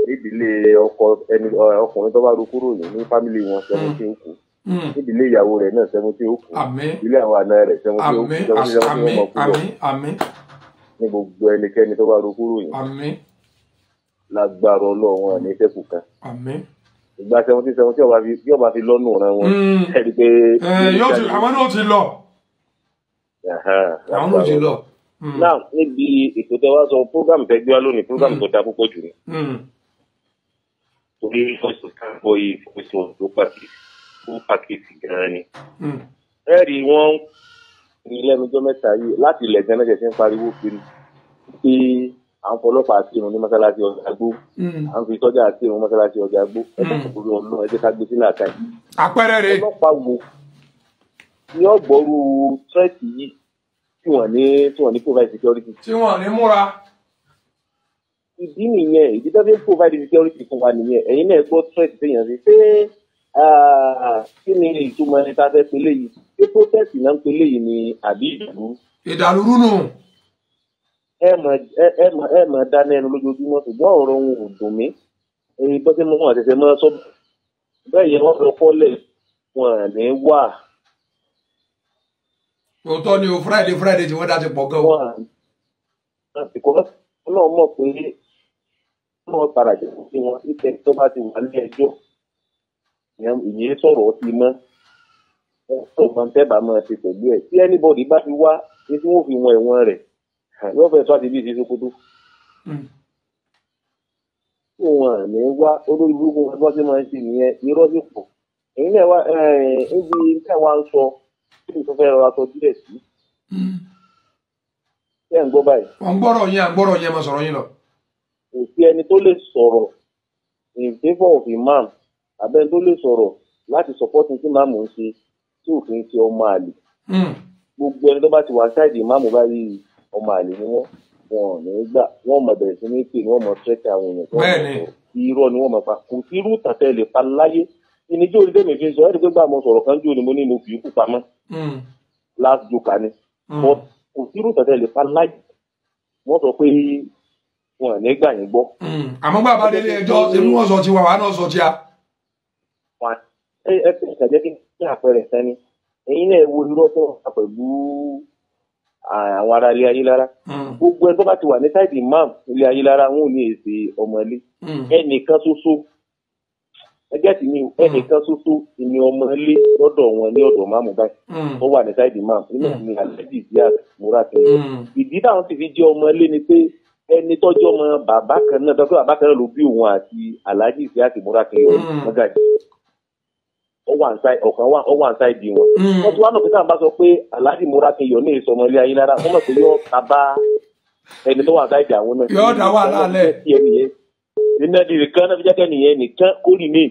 Nídìílé ọkùnrin tó bá ro kúrò ní fámìlì wọn 17 kù. Nídìílé ìyàwó rẹ̀ náà 17 kù. Nídìílé àwọn àna rẹ̀ 17 kù. Àmín. Ní gbogbo ẹnikẹ́ni tó bá ro kúrò yìí. Àmín. Lágbára Ọlọ́run ní ìṣẹ́kù kan. Àmín. Ìgbà 17 yóò bá fi lọ́nù ọ̀ràn wọn. Ẹni pé. Àwọn náà ti lọ. Àwọn náà ti lọ. Now, níbi ètò tẹ wá sọ program tẹ gbé wá lónìí program tó dá púpọ̀ jù ní. Torí fọ́sùn káàbọ̀ yìí fọ́sùn tó pàkíyèsí gan-an ni. Ẹ̀rí wọ́n ní lẹ́nujọ́ mẹ́ta yìí láti ilẹ̀ gan-an ṣẹ̀ṣẹ̀ ń pariwo kiri pé àwọn ọlọ́pàá àti ìrùn ní mọ́sálásí ọjà gbó àwọn fi sọ́jà àti ìrùn mọ́sálásí ọjà gbó ẹgbẹ́ kòkòrò ọlọ́run ẹgbẹ́ ká gbé sílẹ̀ àká yìí. Àpẹẹrẹ rẹ̀. Ọlọ́pàá wo ni ọgbọ́rú tírẹ̀tì yìí tí wọ́n ní provide security. Tí wọ́n ní múra. Ìdí nìyẹn ìdí tó fi ń provide security fún wa nìyẹn ẹ̀yin náà gbọ́ threat téèyàn sí pé kí ni ìtumọ̀ ẹni tá a fẹ́ pelé yìí ṣé protest náà ń pelé yìí ni àbí ìdàlúrú. Ìdàlúrú nù. ẹ mọ̀ dáná ẹnu lójoojúmọ́ ṣùgbọ́n ọ̀rọ̀ òun ò dùn mí èyí bó ṣe mọ́ wọn àṣẹṣẹ mọ́ sọ bẹ́ẹ̀ yẹn wọ́n lọ kọ́lẹ̀ wọn ní wà. òótọ́ ni o Friday tí wọ́n dá ti pọ̀ gan o. àsìkò náà mọ̀ pé wọ́n padà jẹ́ sí wọn nípa tó bá ti wà ní ẹjọ́ ìyẹn sọ̀rọ̀ ọtí mọ́ ọmọ tẹ́bà máa ti pẹ̀lú ẹ̀ tí anybody bá ti wá ní tí wọ́n fi wọn ẹ̀wọ̀n rẹ̀ yóò fẹ́ tó àti bí ìṣe Sókótó. wọn ní wá olórí burúkú wọn bá ṣe máa ń ṣe nìyẹn irọ́ sì pọ̀ èyí náà wá níbi tí àwọn ń sọ tí mo fẹ́ rọra sọ díẹ̀ sí. ṣé ẹ̀ ń gbọ́ báyìí. wọ́n gbọ́rọ̀ yẹn máa sọ̀rọ̀ yín lọ. kò sí ẹni tó lè sọ̀rọ̀ in favour of imam abẹ́ni tó lè sọ̀rọ̀ láti support tí màmú ń ṣe tí òfin ti ọmọ àlè. gbogbo ẹni tó bá ti wà ṣáìdì ìmáàmù báyìí ọmọ àlè ni wọn ò ní gbà wọn mọ bẹ̀rẹ̀ sí ní pè ní wọn mọ tẹsí àwọn èèyàn tó irọ́ ni wọn mọ pa kò sí irú tàtẹ lè pa láyé ìníjó orí tèmi fi ń sọ ẹni pé gbà mo sọ̀rọ̀ kan jù ni mo ní mo fi kú pamọ́ last joker ni but kò sí irú tàtẹ lè pa láyé wọn sọ pé wọn ò ní gbà yín gbọ́. àmọ́ bàbá délé ẹjọ́ ṣe mú wọn sọ tiwa wà náà sọ tíya. ẹ ṣàjẹ́ kí ní àpẹẹrẹ sẹ́ni ẹ̀yin náà wo irọ́ tó wà pẹ̀lú àwọn ará ilé Ayélára gbogbo ẹ tó bá ti wà ní sáìdì imam ilé Ayélára wọn ò ní èsì ọmọlé ẹnìkan ṣoṣo ẹgbẹ́ tí ní ẹnìkan ṣoṣo ìní ọmọlé lọ́dọ̀ wọn ní ọ̀dọ̀ máàmù báyìí tó wà ní sáìdì imam nínú ní Alhaji Isiaq Múratì ìdí táwọn sì fi jẹ́ ọmọlé ni pé ẹni tọ́jú ọmọ bàbá kan náà tọ́jú bàbá kan náà ló bí òun àti Alhaji Isiaq Múratì Mọ́gàjí ó wà ṣáìdì wọn. wọ́n ti wá náà pé táwọn bá sọ pé Alhaji Múratì ní ìsọmọ ilé Ayélára wọ́n mọ̀ pé yóò tabá ẹni tó wà ṣáìdì àwọn náà. yóò dá wà lálẹ́. nínú ẹni nìkan náà fi jẹ́ kẹ́ni yẹn nìkan kó rì mí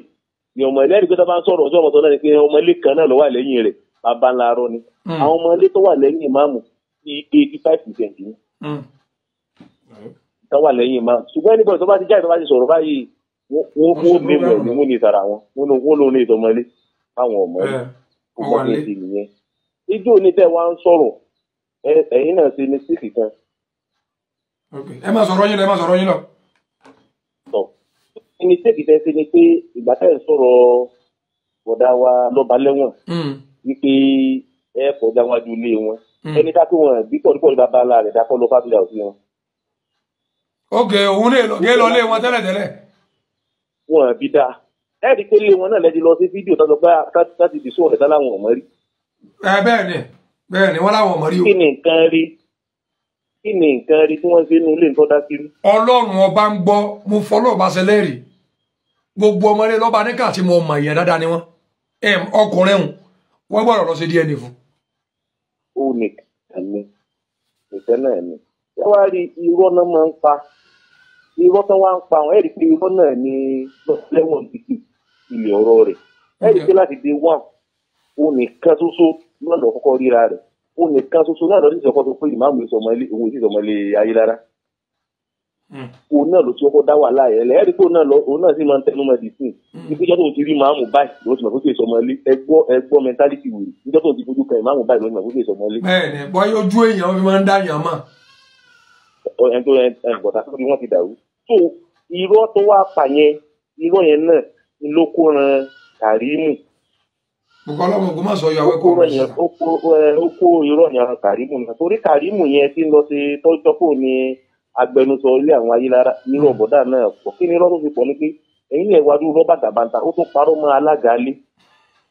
ni ọmọ ilé ẹ̀rí pé tó bá ń sọ̀rọ̀ ọjọ́ ọmọ tó náà ni pé ọmọ ilé kan náà ló wà lẹ́yìn rẹ̀ bàbá ńlá arọ ni. àwọn ọmọ ilé tó wà lẹ́yìn ìmáàmù ní 85% ni. tó wà lẹ́yìn ìmáàmù ṣùgbọ́n ẹni bọ̀ tó bá ti jáde tó bá ti sọ̀rọ̀ báyìí wọ́n ní ìwọ̀ ni wọ́n ní ìtara wọn wọ́n ló ní ìtọ́mọlé fáwọn ọmọ rẹ̀ ọmọ rẹ̀ ti nìyẹn. ijó ní tẹ́ wá ń sọ̀rọ̀ ẹ̀yin náà ṣe ní sífì kan. ẹ má sọ̀rọ̀ yín lọ. tọ́ ẹni sífì tẹ́ ṣe ni pé ìgbà tẹ́ ń sọ̀rọ̀ bọ̀dá wa lọ́ba lẹ́wọ̀n wípé ẹ kọjá wájú ilé wọn ẹni tá pé wọn bí pọ̀lúpọ̀lú bàbá ńlá rẹ̀ dákọ́ lọ fábílà òsì wọn. ok òun lè lọ lé wọn tẹ́lẹ̀tẹ́lẹ̀. wọn bí dáa ẹ̀rí pé ilé wọn náà lẹ́ẹ̀dí lọ sí fídíò tó sọ pé láti fi sóhùn ẹ̀dá láwọn ọmọ rí. bẹ́ẹ̀ ni wọ́n láwọn ọmọ rí o. kí ni nǹkan rí tí wọ́n ṣe ní ilé nǹkan dá kiri. Ọlọ́run ọba ń gbọ́ mo fọlọ́ ọba ṣẹlẹ́rì gbogbo ọmọdé lọ́ba níkà tí mo mọ̀ ìyẹn dáadáa ni wọ́n ọkùnrin wọn gbọ́dọ̀ lọ sí DNA fún. ó nìkan ni ìfẹ́ náà ni ẹ wá rí irọ́ náà máa ń pa irọ́ tó wá ń pa àwọn ẹ̀rí pé irọ́ náà ni lẹ́wọ̀n títí ilé ọ̀rọ̀ rẹ̀ ẹ̀rí pé láti dé wọ́n ó nìkan ṣoṣo náà lọ kọ́kọ́ ríra rẹ̀ ó nìkan ṣoṣo náà lọ sí ìṣọ̀kọ́ tó pé ìmáàmù ìṣọ̀mọ́lé òun ìṣọ̀mọ́lé Ayélára òun náà ló ti kọ́kọ́ dá wà láàyè ẹ̀lẹ́ ẹ̀rí pé òun náà sì máa ń tẹnu mọ́ di sìn nígbàjọ́ tó ti rí ìmáàmù báyìí ló ti mọ̀ pé kí ìṣọ̀mọ́lé ẹgbọ́ mẹ́ntálítì wò níjọ́ tó ti fojú kan ìmáàmù báyìí ló ti mọ̀ pé kí ìṣọ̀mọ́lé. bẹ́ẹ̀ni bọ́yá ojú èèyàn fi máa ń dá èèyàn mọ̀. ẹni tó bọ̀tà tó wọ́n ti dàrú so irọ́ tó wá pa yẹn irọ́ yẹn náà ni ló kó ran Kàrímù. gbogbo ọlọ́mọ ogun máa sọ ìyàwó ẹ̀kọ́ rẹ̀ yẹn ó kó irọ́ yẹn ran Kàrímù náà torí Kàrímù yẹn ti ń lọ sí tọ́jọ́pọ̀ ní agbẹnusọ ilé àwọn Ayélára irọ́ bọ̀dá náà pọ̀ kí ni irọ́ tó fi pọ̀ ní pé ẹ̀yin lè wájú irọ́ bàtàbàtà ó tún parọ́ mọ́ alága lé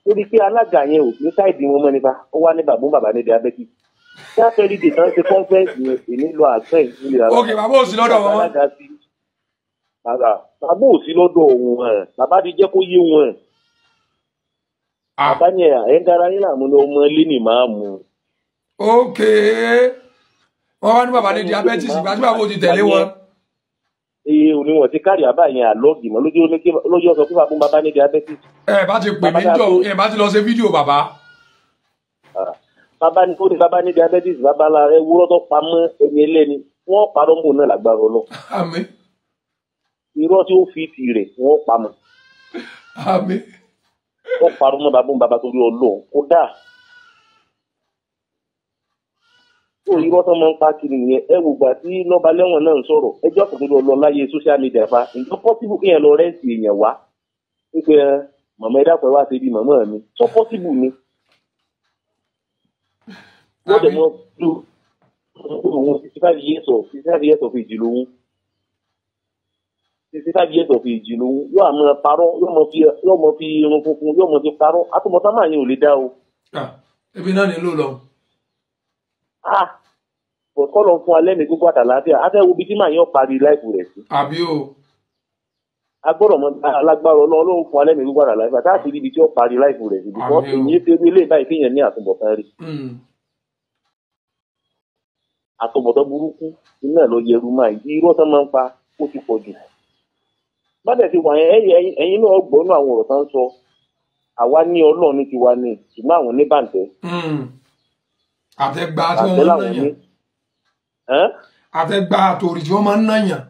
torí pé alága yẹn ò ní sáìdì wọn mọ́ nípa ó wá ní bàbá ní diabetes kí á fẹ́ẹ́ dìde tán ṣe kọ́ńfẹ́ǹsì yẹn èmi lọ àgbẹ̀ ìlú ara. ok bàbá òsì lọ́dọ̀ wọn. bàbá òsì lọ́dọ̀ wọn bàbá ti jẹ́ kó yé wọn. bàbá yẹn ẹ̀ ń dára yín làmú ni ọmọ ilé ni màá mú. ok wọ́n wá ní bàbá ní diabetes ìgbà tí bàbá ò ti tẹ̀lé wọn. iye oníwọ̀n ti kárí àbá yẹn àlọ́ọ̀gì mọ́ lójú ọ̀sán fún bàbá ní diabetes. ẹ bá ti pè mí jọ ẹ bá ti lọ ṣe fídíò bàbá. bàbá ní diabetes bàbá la ẹ wúrọ́ tó pamọ́ ẹni ẹlẹ́ni wọ́n parọ́ ń bò náà lágbára ọlọ́. àmín. irọ́ tí ó fi ti rẹ̀ wọ́n pamọ́. àmín. wọ́n parọ́ mọ́ bàbá torí ọlọ́ kódà. ó irọ́ tán máa ń pa kiri yẹn ẹ wò gbà tí lọ́ba lẹ́wọ̀n náà ń sọ̀rọ̀ ẹjọ́ kò tó lọ láyé social media fa nǹkan pọ́sibù kéèyàn lọ rẹ́ǹtì èèyàn wá wípé màmá ẹ̀dá pẹ̀lú àti ibi màmá mi tó pọ́sibù ni. wọ́n dẹ̀ mọ́ lu òun 65 years of age lòun 65 years of age lòun yóò àmọ́ parọ́ yóò mọ fi irun funfun yóò mọ fi parọ́ àtúbọ̀tán máa yẹn ò lè dá o. ebi náà nílò lọ. kọ́ lọ fún alẹ́ ní gbogbo àtàlàáfíà á fẹ́ wo bí tí màá yàn parí láìpù rẹ̀ sí. àbí o. agbọ́dọ̀ mọ alágbára ọlọ́run fún alẹ́ ní gbogbo àtàlàáfíà tá a ti rí ibi tí ó parí láìpù rẹ̀ sí. bíkọ́ èyí ṣe wí lé báyìí kéèyàn ní àtúbọ̀tán rí. àtúbọ̀tán burúkú iná lọ yẹru máa yí irọ́ tán máa ń pa ó ti pọ̀ jù. bádẹ̀ ti wà yẹn ẹ̀yin náà gbọ́nú àwọn ọ̀rọ̀ tán sọ àwa ní ọlọ́run ní tiwa ní ṣùgbọ́n àwọn ní bàǹtẹ́. àtẹgbà tí wọ́n máa ń nàyàn àtẹgbà àtòrì tí wọ́n máa ń nàyàn.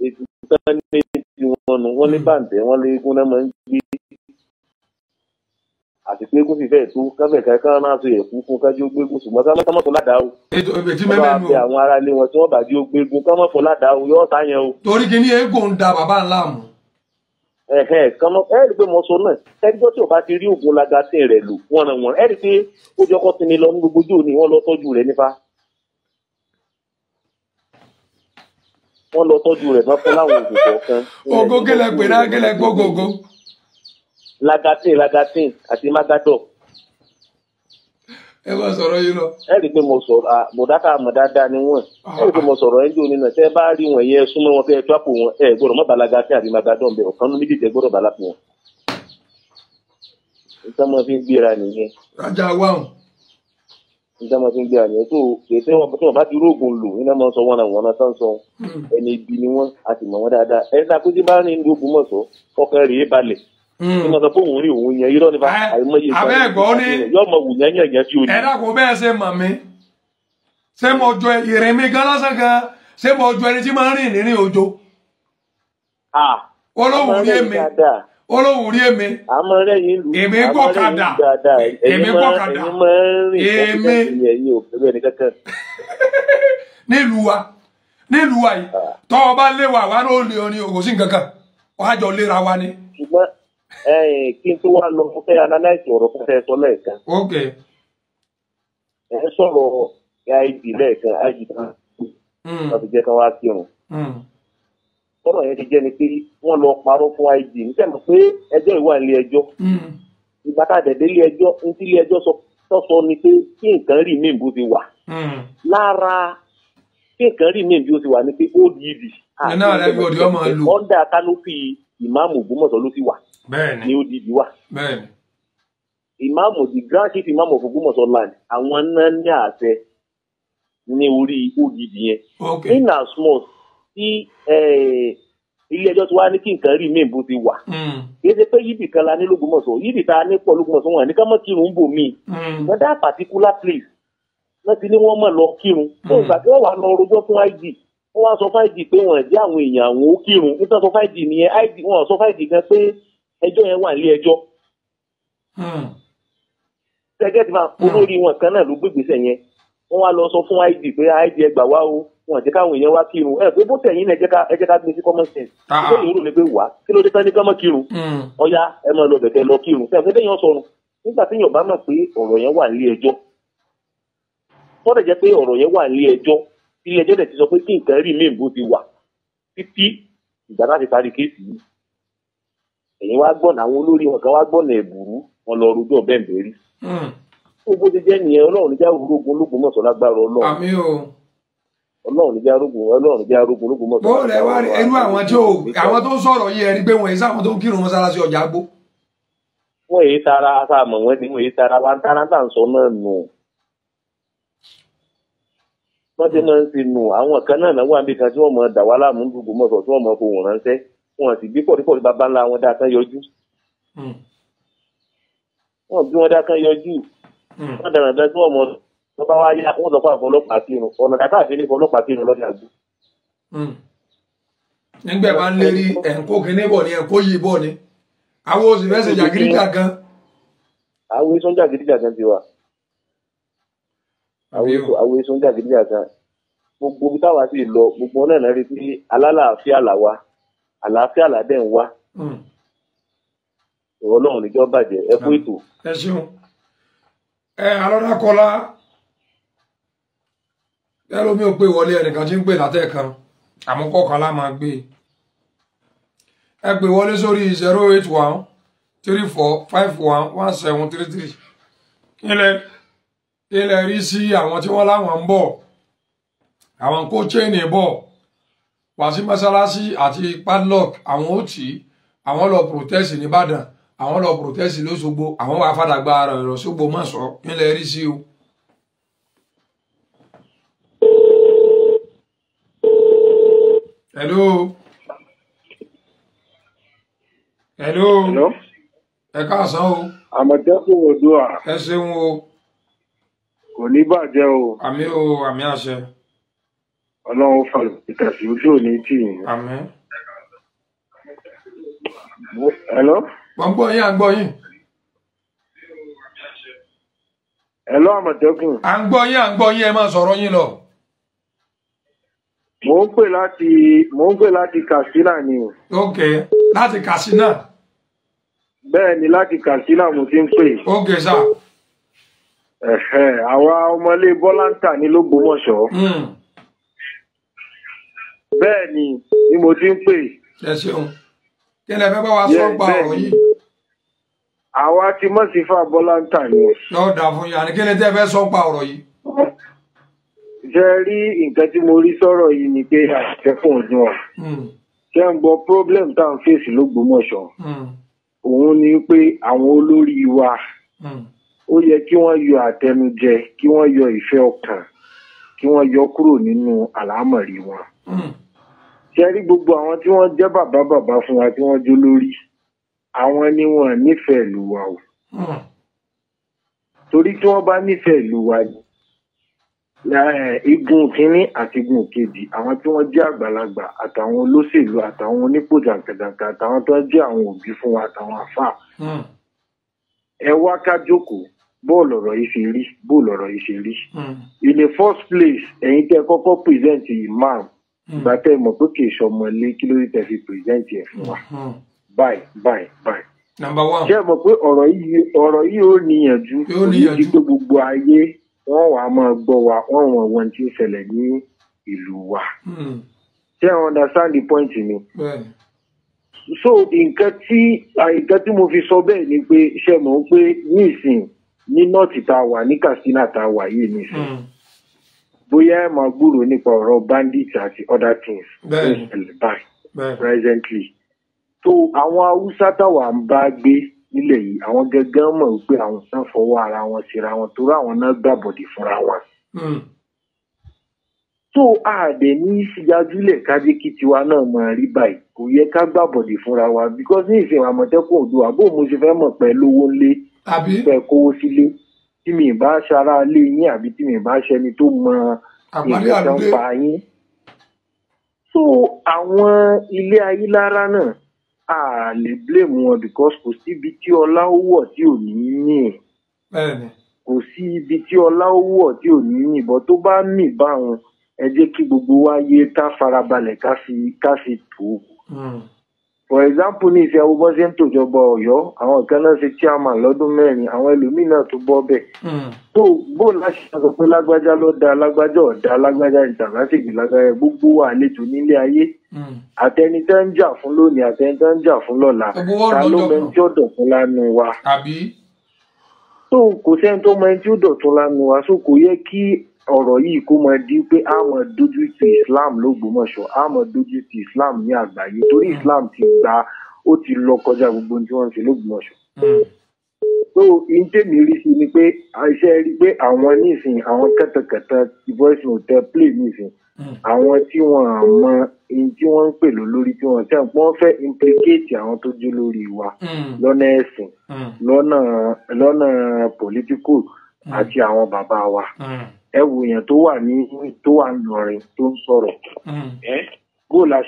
ètò ìtàn ní ti wọn nù wọ́n ní bàǹtẹ́ wọ́n lé eégún náà máa ń gbé àti pé eégún fìfẹ́ tó káfẹ́ kankan náà tó yẹ fún kájú gbégún ṣùgbọ́n ká mọ̀ fún ládàá o. ètò ìbèjì wọ́n bá bẹ àwọn ará ilé wọn tí wọ́n bá jí ó gbégún ká mọ̀ fún ládàá o yóò sáyẹn o. torí kí ni eégún ń da bàbá ńlá mu. kan ẹ rí i pé mo sọ náà ẹgbẹ́ tí o bá ti rí oògùn lagatin rẹ̀ lò wọ́n ràn wọ́n ẹ rí i pé ó jọ kọ́ sinmi lọ ní gbogbo ojú òní wọ́n lọ tọ́jú rẹ̀ nípa. wọ́n lọ tọ́jú rẹ̀ bá fún láwọn oògùn kọ̀ọ̀kan. ogo gẹ́lẹ́ pè náà gẹ́lẹ́ gbogbogbò. lagatin àti magadol. ẹ bá sọ̀rọ̀ yìí lọ. ẹ rí i pé mo sọ̀rọ̀ mọ̀ dáadáa ni wọ́n ẹ rí i pé mo sọ̀rọ̀ ẹjọ́ nínú ẹ̀ tẹ́ bá rí wọn yẹ súnmọ́ wọn fẹ́ tọ́pù wọn ẹ gbọ́dọ̀ mọ́ balagatin àti magadol bẹ̀ ọ̀kan méjì tẹ́ gbọ́dọ̀ bala fún wọn. nígbà máa fi ń gbéra nìyẹn. rájà wáhùn. nígbà máa fi ń gbéra nìyẹn tó ètò wọn bá ti rógùn lò nígbà máa sọ wọn náà wọn náà tán sọ ẹni ibi ni wọn a sì mọ̀ wọn dáadáa ẹ sá pé tí bá ní ìlú Ògbómọ̀ṣọ́ ọkàn rèé balẹ̀ ní ma sọ pé òun rí òun yẹn irọ́ nípa àìmọye yóò mọ wù yẹn yẹn bí o ní. ẹ dákun bẹ́ẹ̀ ṣe mọ̀ mí ṣé mo jọ ìrìn mi gan lásán gan ṣé mo jọ ẹni tí máa ń rìn nírìn òjò. olóhùn rí èmi olóhùn rí èmi èmi gbọ́kadà èmi gbọ́kadà èmi nílùú wa yìí tọ́ ọ bá léwà wá ló lè orin ògùnsí nǹkan kan wàá jọ léra wa ni. ṣùgbọ́n kí n tó wá lọ fún fẹ́ analyse ọ̀rọ̀ fún fẹ́ sọ lẹ́ẹ̀kan. ok. ẹ sọ̀rọ̀ id lẹ́ẹ̀kan id kan wọ́n ti jẹ́ ká wá kírun. sọ̀rọ̀ yẹn ti jẹ́ ni pé wọ́n lọ parọ́ fún id nígbà mọ̀ pé ẹjọ́ ìwà ilé ẹjọ́. ìgbà tá a dẹ̀ dé ilé ẹjọ́ ní tí ilé ẹjọ́ sọ ni pé kí nǹkan rí mi bó ti wà. lára kí nǹkan rí mi bí ó ti wà ni pé ó di ìdì. ọ̀dà kánópì ìmáàmù Ògbómọ̀ṣọ́ ló sì wà. bẹ́ẹ̀ni ni ó di ìdí wà. bẹ́ẹ̀ni. ìmáàmù the grand chief imam of Ògbómọ̀ṣọ́ land àwọn náà ní àṣẹ ní orí ògidì yẹn. in as small tí ilé ẹjọ́ tí wàá ní kí nǹkan rí mi bó ti wà. kì í ṣe pé yídì kan la ní l'Ógbómọ̀ṣọ́ yídì tá a ní pọ̀ l'Ógbómọ̀ṣọ́ wọn ní ká mọ̀ kírun ń bò mí. wọ́n dá particular place wọ́n ti ní wọ́n mọ̀ lọ kírun. fún ìgbà tí wọ́n wà lọ rojọ́ fún id wọ́n wá sọ fún id pé wọ́n jẹ́ àwọn èèyàn àwọn ó kírun nítorí sọ fún id nìyẹn id wọ́n sọ fún id gan pé ẹjọ́ yẹn wà nílé ẹjọ́. sẹ́gẹ́tì máa olórí wọn kan náà ló gbégbèsè yẹn wọ́n wá lọ sọ fún id pé id ẹ gbà wá o wọn jẹ́ káwọn èèyàn wá kírun ẹ pé bó tẹ̀yìn náà ẹ jẹ́ ká gbé sí common sense kí ló lè rò lè pé wá kí ló dé tán ní ká mọ́ kírun ọ̀ya ẹ máa lọ bẹ̀tẹ̀ lọ kírun sẹ́yìn fẹ́ yẹn sọnù nígbà tí yóò bá mọ̀ pé ọ̀rọ̀ yẹn wà nílé ẹjọ́ tọ́lẹ̀ jẹ́ pé ọ̀rọ̀ yẹn wà nílé ẹjọ́ ilé ẹjọ́ dẹ̀ ti sọ pé kí nǹkan rí míì bó ti wà títí ìgbà láti parí kéèsì yìí ẹ̀yin wá gbọ́nà àwọn olórí wọn kan wá gbọ́nà ẹ̀bùrú wọn lọ rojọ́ bẹ́ẹ̀ bẹ́ẹ̀rí. gbogbo ti jẹ́ nìyẹn ọlọ́run níjà rogun l'Ógbómọ̀ṣọ́ lágbára ọlọ́run. àmín o. ọlọ́run níjà rogun l'Ógbómọ̀ṣọ́. bó rẹ̀ wá rí irú àwọn tó ń sọ̀rọ̀ yìí ẹni pé wọ́n yìí sáwọn tó ń kírun mọ́sálásí ọjà gbó. wọ́n yìí tara aṣáàmọ̀ wọn ni wọ́n yìí tara wa ń tara tá à ń sọ náà nù. wọ́n ti máa ń ti nù àwọn kan náà wà níbi kan tí wọ́n mọ dà wá láàmú l'Ógbómọ̀ṣọ́ tí wọ́n mọ fohùn ránṣẹ́ wọn sì bí pọ̀lípọ̀lí bàbá ńlá wọn dáa kan yọjú. wọn bí wọn dáa kan yọjú. wọn dànù dájú wọn mọ wọn bá wá yá wọn sọ fún àwọn ọlọ́pàá kírun ọ̀nà dàtà àfi ní ọlọ́pàá kírun lọ́dẹ àgbo. nígbà bá ń lérí ẹ̀ńkó kínní bọ̀ ni ẹ̀ńkó yìí bọ̀ ni àwọn oṣù fẹsẹ̀ jàgídíjà gan. àwọn oṣù jàgídíjà gan ti wà. àwọn èso ń jàgídí àgbà gbogbo bí táwa sì lọ gbogbo náà náà rí pé alálàáfíà làwa àlàáfíà làdẹ̀ ń wá ìwọ náà níjọ́ bàjẹ́ ẹ kú ètò. ẹ ṣeun alọ́dà kọlá ẹlòmí ò pé wọlé ẹnìkan tí ń pè látẹ̀kan àmúkọ̀ọ́kan lá máa gbé ẹ pè wọlé sórí 08134511733 kí lẹ rí sí àwọn tí wọ́n láwọn ń bọ̀ àwọn kó chéènì bọ̀ wá sí mọ́sálásí àti padlock àwọn ó tì í àwọn lọ protest nìbàdàn àwọn lọ protest lóṣogbo àwọn wà fàdàgbà ẹ̀rọ ṣogbo mọ̀ sọ kí lẹ rí sí o. Hello. Ẹ káàsán o. Àmọ̀tẹ́kùn Oòduà. Ẹ ṣeun o. Kò ní bàjẹ́ o. Àmín o, àmín àṣẹ. Ọlọ́run fàlù ìtàsí ojú òní tì yín. Àmín. Hello. Wọ́n gbọ́ yín, à ń gbọ́ yín. Hello Àmọ̀tẹ́kùn. À ń gbọ́ yín, ẹ máa sọ̀rọ̀ yín lọ. Mo ń pè láti Katsina ni. Ok, láti Katsina. Bẹ́ẹ̀ ni láti Katsina mo ti ń pè. Ok sá. Àwa ọmọlé Bọ́láńtà ní l'Ógbómọ̀ṣọ́. Bẹ́ẹ̀ ni mo ti ń pè. Ẹ ṣeun. Kí lẹ fẹ́ bá wa sọ pa ọ̀rọ̀ yìí? Àwa ti Mọ́sífà Bọ́láńtà ni. Yóò dà fún yín, àní kí lẹ tẹ́ fẹ́ sọ pa ọ̀rọ̀ yìí? Ṣé rí nǹkan tí mo rí sọ̀rọ̀ yìí ni pé àṣẹfún ọdún ọ̀. Ṣé ń gbọ́ problem tá à ń fèsì l'Ógbómọ̀ṣọ́? Òun ni pé àwọn olórí wa ó yẹ kí wọ́n yọ àtẹnujẹ, kí wọ́n yọ ìfẹ́ ọkàn, kí wọ́n yọ kúrò nínú àlámọ̀rí wọn. Ṣé rí gbogbo àwọn tí wọ́n jẹ́ bàbá fún wa tí wọ́n jó lórí, àwọn ni wọ́n nífẹ̀ẹ́ ìlú wa o. Torí tí wọ́n bá nífẹ̀ẹ́ ìlú wa ni igun kínní àti igun kejì àwọn tí wọ́n jẹ́ àgbàlagbà àtàwọn olóṣèlú àtàwọn onípò jàǹkàjàǹkà àtàwọn tó jẹ́ àwọn òbí fún wa àtàwọn àfáà ẹ wá ká jókòó bóòlù ọ̀rọ̀ yìí ṣe rí in the first place ẹ̀yin tẹ́ kọ́kọ́ present imam ìgbà tẹ́ mọ̀ pé kì í ṣọmọlé kí ló dé tẹ́ fi present ẹ̀ fún wa bye. Number one. Ṣé ẹ mọ̀ pé ọ̀rọ̀ yìí ó níyànjú ní pé gbogbo ayé wọ́n wàá máa gbọ́ wa wọ́n wọ̀n wọn tí ń ṣẹlẹ̀ ní ìlú wa. Ṣé ẹ understand the point mi? So nǹkan tí mo fi sọ bẹ́ẹ̀ ni pé ṣe mọ̀ pé nísìn ní nọ́ọ̀tì tá a wà ní Katsina tá a wà yìí nísìn bóyá ẹ máa gbúròó nípa ọ̀rọ̀ bandits àti other things presently. So àwọn Haúsá táwa ń bá gbé nílẹ̀ yìí àwọn gẹ́gẹ́ mọ̀ wípé àwọn náà fọwọ́ ara wọn síra wọn torí àwọn náà gbàbọ̀dì fúnra wọn. So àdè ní síjájúlẹ̀ kájé kí tiwa náà máa rí báyìí kò yẹ ká gbàbọ̀dì fúnra wa because ní ìsìn Àmọ̀tẹ́kùn Oòduà bó mo ṣe fẹ́ mọ̀ pẹ́ lówó ńlé fẹ́ kówó sílé tí mi bá ṣara lé yín àbí tí mi bá ṣẹni tó mọ ìgbésẹ̀ ń pa yín. So àwọn ilé ayé lára náà a lè blame wọn because kò síbi tí ọlá ó wọ̀ tí ò ní yìn kò sí ibi tí ọlá ó wọ̀ tí ò ní yìn bọ́ tó bá mì bá wọn ẹ jẹ́ kí gbogbo wa yé ká farabalẹ̀ ká fi tó. For example ní ìfẹ́ agbóbọ́ ṣe ń tòjọba Ọ̀yọ́ àwọn kan náà ṣe chairman lọ́dún 4 àwọn ẹlòmíì náà tó bọ́ bẹ̀. tó bó láti sọ pé lágbájá ló da lágbájá ọ̀dà lágbájá ìtàgásìgbè lágbájá gbogbo wa àlejò nílé ayé àtẹnitẹ́ ń jà fún lónìí àtẹnitẹ́ ń jà fún lọ́la ta ló mọ ẹni tí ó dọ̀tún lánàá wa. tó kò sẹ́ni tó mọ ẹni tí ó dọ̀tún lánàá wa so kò yẹ kí ọ̀rọ̀ yìí kó máa di pé a máa dojú ti Islam l'Ógbómọ̀ṣọ́ a máa dojú ti Islam ní àgbáyé torí Islam ti gba ó ti lọ kọjá gbogbo tí wọ́n ń ṣe l'Ógbómọ̀ṣọ́. so ìntèmi rí sí ni pé àìṣe rí pé àwọn nísìn àwọn kẹtẹkẹtẹ ti voice note play nísìn àwọn tí wọ́n mọ èyí tí wọ́n ń pè lórí tí wọ́n tẹ̀ wọ́n fẹ́ implicate àwọn tó jó lórí wa lọ́nà ẹ̀sìn lọ́nà political àti àwọn bàbá wa. Ẹ wo èèyàn tó wà ńlọrin tó ń sọ̀rọ̀ bó la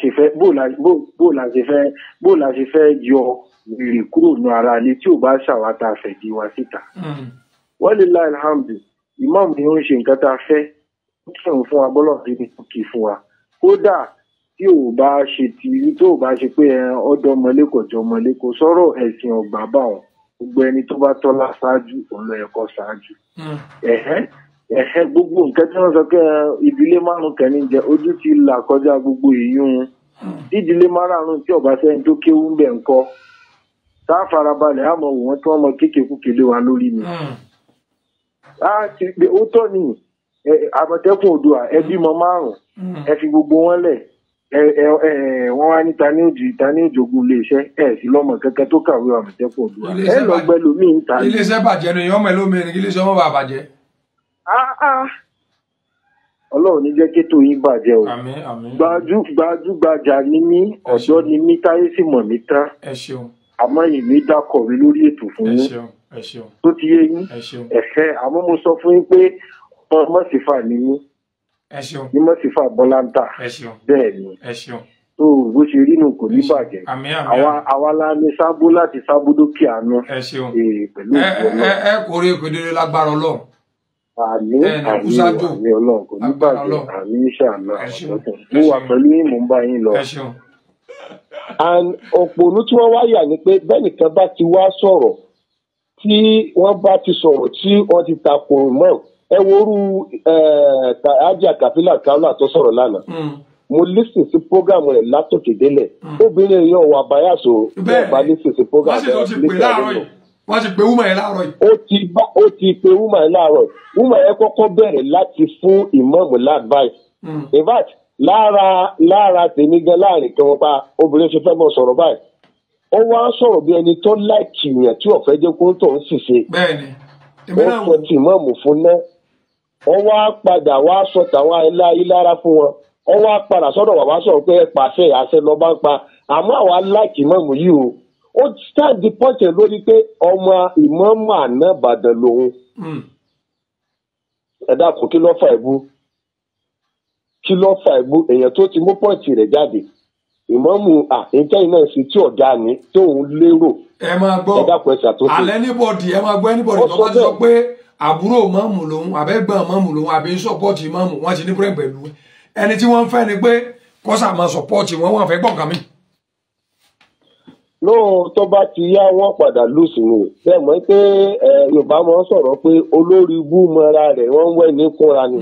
ṣe fẹ́ yọ wèrè kúrò ní ara ilé tí ò bá ṣàwátà fẹ̀dí wa síta. Wọ́n lè láì hàmdù ìmáàmù ni ó ń ṣe nǹkan tá a fẹ́ ó kírun fún wa bọ́lọ̀ sí ni kì í fún wa kódà tí ò bá ṣe pé ọ̀dọ́ ọmọlé kò jọ ọmọlé kò sọ̀rọ̀ ẹ̀sìn ọgbà bá wọn gbogbo ẹni tó bá tọ́lá ṣáájú òun ló yẹ kó ṣáájú. Gbogbo nǹkan tí wọ́n sọ pé ìdílé márùn kan ní jẹ ojú ti là kọjá gbogbo èèyàn ìdílé márùn tí ọba sẹ́ni tó kéwú ń bẹ̀ ń kọ́ tá a farabalẹ̀ àmọ́ wọn tí wọ́n mọ kékeré wa lórí ni. Ó tọ́ ni Àmọ̀tẹ́kùn Oòduà ẹbí mọ márùn ẹ fi gbogbo wọn lẹ̀ wọ́n wá ní tani òjògùn iléeṣẹ́ sí lọ́mọ kankan tó kàwé Àmọ̀tẹ́kùn Oòduà lọ gbẹ lómi ń ta. iléeṣẹ́ bàjẹ́ ni ìyọ́mọ ẹlòmíràn kí iléeṣẹ́ ọmọ bá bàjẹ́. Ọlọ́run ní jẹ́ kétò yín bàjẹ́ o. Gbajúgbajà ni mí ọ̀dọ́ ni mí táyé sì mọ̀ mí tán. Àmọ́ èmi dákọ̀ mi lórí ètò fún yín tó ti yé yín àmọ́ mo sọ fún yín pé ọmọ Mọ́sífà ni mí ní Mọ́sífà Bọ́láńtà bẹ́ẹ̀ ni tó bó ṣe rí nù kò ní bàjẹ́ àwa la ní sábó láti sábó dókè àánú pẹ̀lú ẹ kò rí ìpèdèrè lágbára Ọlọ́run. Àmì Ọlọ́run kò ní bàjẹ́ àmì ìṣàlọ́ mo wà pẹ̀lú yín mò ń bá yín lọ. And òpònú tí wọ́n wá yà ni pé bẹ́ẹ̀ nìkan bá ti wá sọ̀rọ̀ tí wọ́n bá ti sọ̀rọ̀ tí wọ́n ti takò mọ́ ẹ worú Ajá Kàfílà Kaula tó sọ̀rọ̀ lánàá mo listen sí program rẹ̀ látòkè délẹ̀ obìnrin yẹn wà báyàsó bẹ́ẹ̀ bá listen sí program rẹ̀ wọ́n ti pe wúmọ̀ yẹn láàárọ̀ yìí. ó ti pe wúmọ̀ yẹn láàárọ̀ yìí wúmọ̀ yẹn kọ́kọ́ bẹ̀rẹ̀ láti fún ìmáàmù advice. In fact lára tèmi gan láàrin kan wọn pa obìnrin ṣe fẹ́ mọ̀ sọ̀rọ̀ báyìí ó wá sọ̀rọ̀ bí ẹni tó láìkì yẹn tí ọ̀fẹ́ jẹ́ kó tó ń ṣìṣe ó sọ tí ìmáàmù fún náà ó wá padà wá sọ tàwọn ayélujára fún wọn ó wá padà sọ́dọ̀ bàbá sọ̀rọ̀ pé ẹ pàṣẹ àṣẹ lọ bá ń pa àmọ́ àwa láìkì ìmáàmù yìí o ó stand the point lórí pé ọmọ ìmáàmù àná Ìbàdàn lòun ẹ dákun kí ló fà ìbú èèyàn tó ti mú pọ́ǹtì rẹ̀ jáde ìmáàmù àìkẹ́yìn náà sí tí ọ̀gá ni tóun lérò ẹ máa gbọ́ alẹ́ níbọ̀dì ẹ máa gbọ́ ẹnibọ̀dì tó bá ti sọ pé àbúrò máàmù lòun àbẹ́gbọ́n máàmù lòun àbí sọ́pọ́ọ̀tì máàmù wọ́n ti ní pẹ́rẹ́ pẹ̀lú ẹni tí wọ́n ń fẹ́ ni pé kọ́sà máa sọ́pọ́ọ̀tì wọ́n fẹ́ gbọ̀ǹkà mi. lóò tó bá ti yá wọn padà lùsì ni bẹ́ẹ̀ mọ̀ pé Yorùbá máa ń sọ̀rọ̀ pé olórí ibú mọ́ra rẹ̀ wọ́n ń wẹ̀ ní kúnra ni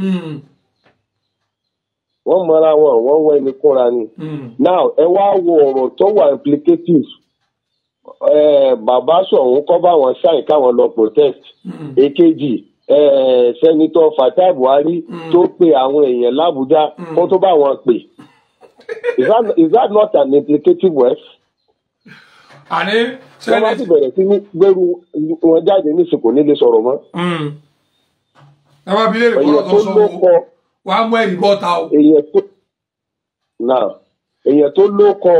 wọ́n mọ́ra wọn wọ́n wẹ̀ ní kúnra ni. Now ẹ wá wo ọ̀rọ̀ tó wà implicative bàbá sọ̀hún kọ́ bá wọn ṣáì káwọn lọ protest èkejì sẹ́nitọ́ Fatai Buhari tó pe àwọn èèyàn l'Abuja kó tó bá wọn pè is that not an implicative word? Àní wọ́n bá sì bẹ̀rẹ̀ sí ní gbẹ́rù wọn jáde ní ìsìnkú nílé sọ̀rọ̀ mọ́. ẹ wá bílẹ̀ ìkọlọ̀ tó sọ wọ́n á mú ẹ̀rí bọ́ta o. èèyàn tó lóko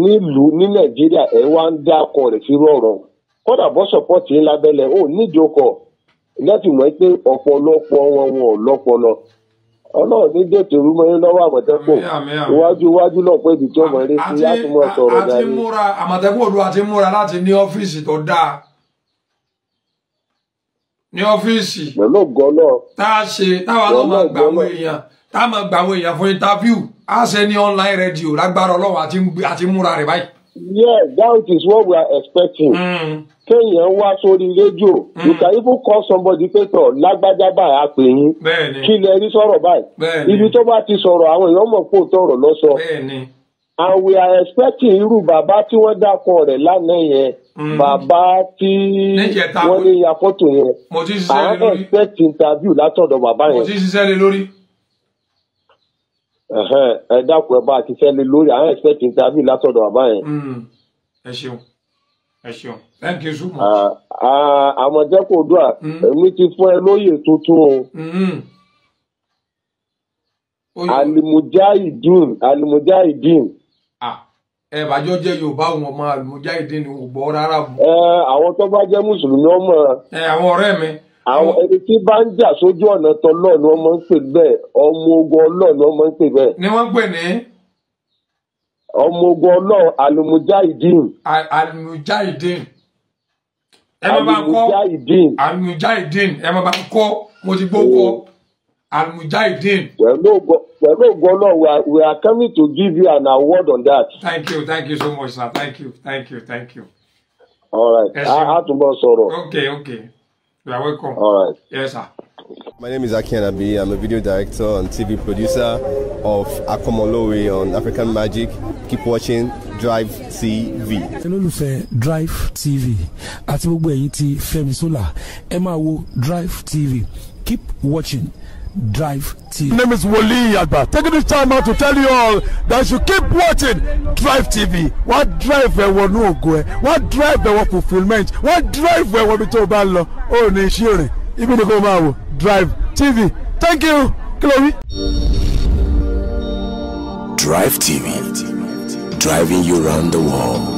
nílùú ní Nàìjíríà ẹ̀ wá ń dá ọkọ rẹ̀ sí rọ̀rọ̀ kódà bọ́ sọ́pọ́ọ̀tì lábẹ́lẹ̀ ó níjókòó láti mọ̀ pé ọ̀pọ̀lọpọ̀ wọn ò lọ́pọlọ Ọlọ́run ní dètò rúmọ yín lọ́wọ́ Àmọ̀tẹ́kùn iwájú náà pé ibi tí ọmọ rẹ sí láti mọ̀ sọ̀rọ̀ dáa ní. Àmọ̀tẹ́kùn Oòduà ti múra láti ní ọ́fíìsì tó dáa ní ọ́fíìsì pẹ̀lú gọ́lọ́ táwa náà máa gbàwé èèyàn fún interview á ṣe ní online radio lágbára Ọlọ́run àti múra rẹ̀ báyìí. Yes, that is what we are expecting. Kéèyàn wá sórí rédíò. You can even call somebody pé tọ̀ lágbájá báyìí á pè yín. Kí lẹ rí sọ̀rọ̀ báyìí. Ibi tó bá ti sọ̀rọ̀ àwọn èèyàn mọ̀ pé òótọ́ ọ̀rọ̀ lọ sọ. And we are expecting irú bàbá tí wọ́n dákọ̀ rẹ̀ lánàá yẹn. Bàbá tí wọ́n ní ya fọ́tò yẹn. À ń expect interview látọ̀dọ̀ bàbá yẹn. Mo ti ṣiṣẹ́ lé lórí. Ẹ dákun ẹ bá a ti fẹ́ lé lórí à ń expect interview látọ̀dọ̀ bàbá yẹn. Ẹ ṣeun thank you so much. Àmọ̀tẹ́kùn Oòduà èmi ti fún ẹ lóyè tuntun o. Al-Mujahideen. Ẹ bàjọ́ jẹ́ Yorùbá òun ọmọ Al-Mujahideen ni òun gbọ́ rárá bù. Àwọn tó bá jẹ́ Mùsùlùmí ọmọ. Àwọn ọ̀rẹ́ mi. Àwọn ẹni tí bá ń jà sójú ọ̀nà tọ́lọ́ ni wọ́n máa ń pè bẹ́ẹ̀ ọmọ ogun Ọlọ́run ni wọ́n máa ń pè bẹ́ẹ̀. Ni wọ́n pè ní. Ọmọ ogun Ọlọ́run Al-Mujahideen. Al-Mujahideen. Ẹ máa bá ń kọ́ Al-Mujahideen ẹ máa bá ń kọ́ mo ti gbókọ Al-Mujahideen. Pẹ̀lú ògo Ọlọ́run, we are coming to give you an award on that. Thank you so much, sir. Thank you. All right. I to go sọ̀rọ̀. Okay. You are welcome. All right. Yes, sir. My name is Aki Anabi. I'm a video director and TV producer of Akomolowe on African Magic. Keep watching Drive TV. Olólùfẹ́ Drive TV àti gbogbo ẹ̀yin tí Fẹ́mi Sola ẹ máa wo Drive TV. Keep watching Drive TV. My name is Wole Agba. Taking this time out to tell you all that you keep watching Drive TV. What drive ẹ̀wọ̀ ní ògo ẹ̀? What drive ẹ̀wọ̀ fulfilment? What drive ẹ̀wọ̀ bí tó bá lọ? Ó ní iṣẹ́ rẹ̀. Ibi ni kò máa wò Drive TV. Thank you. Chloe. Drive TV. Driving you around the world.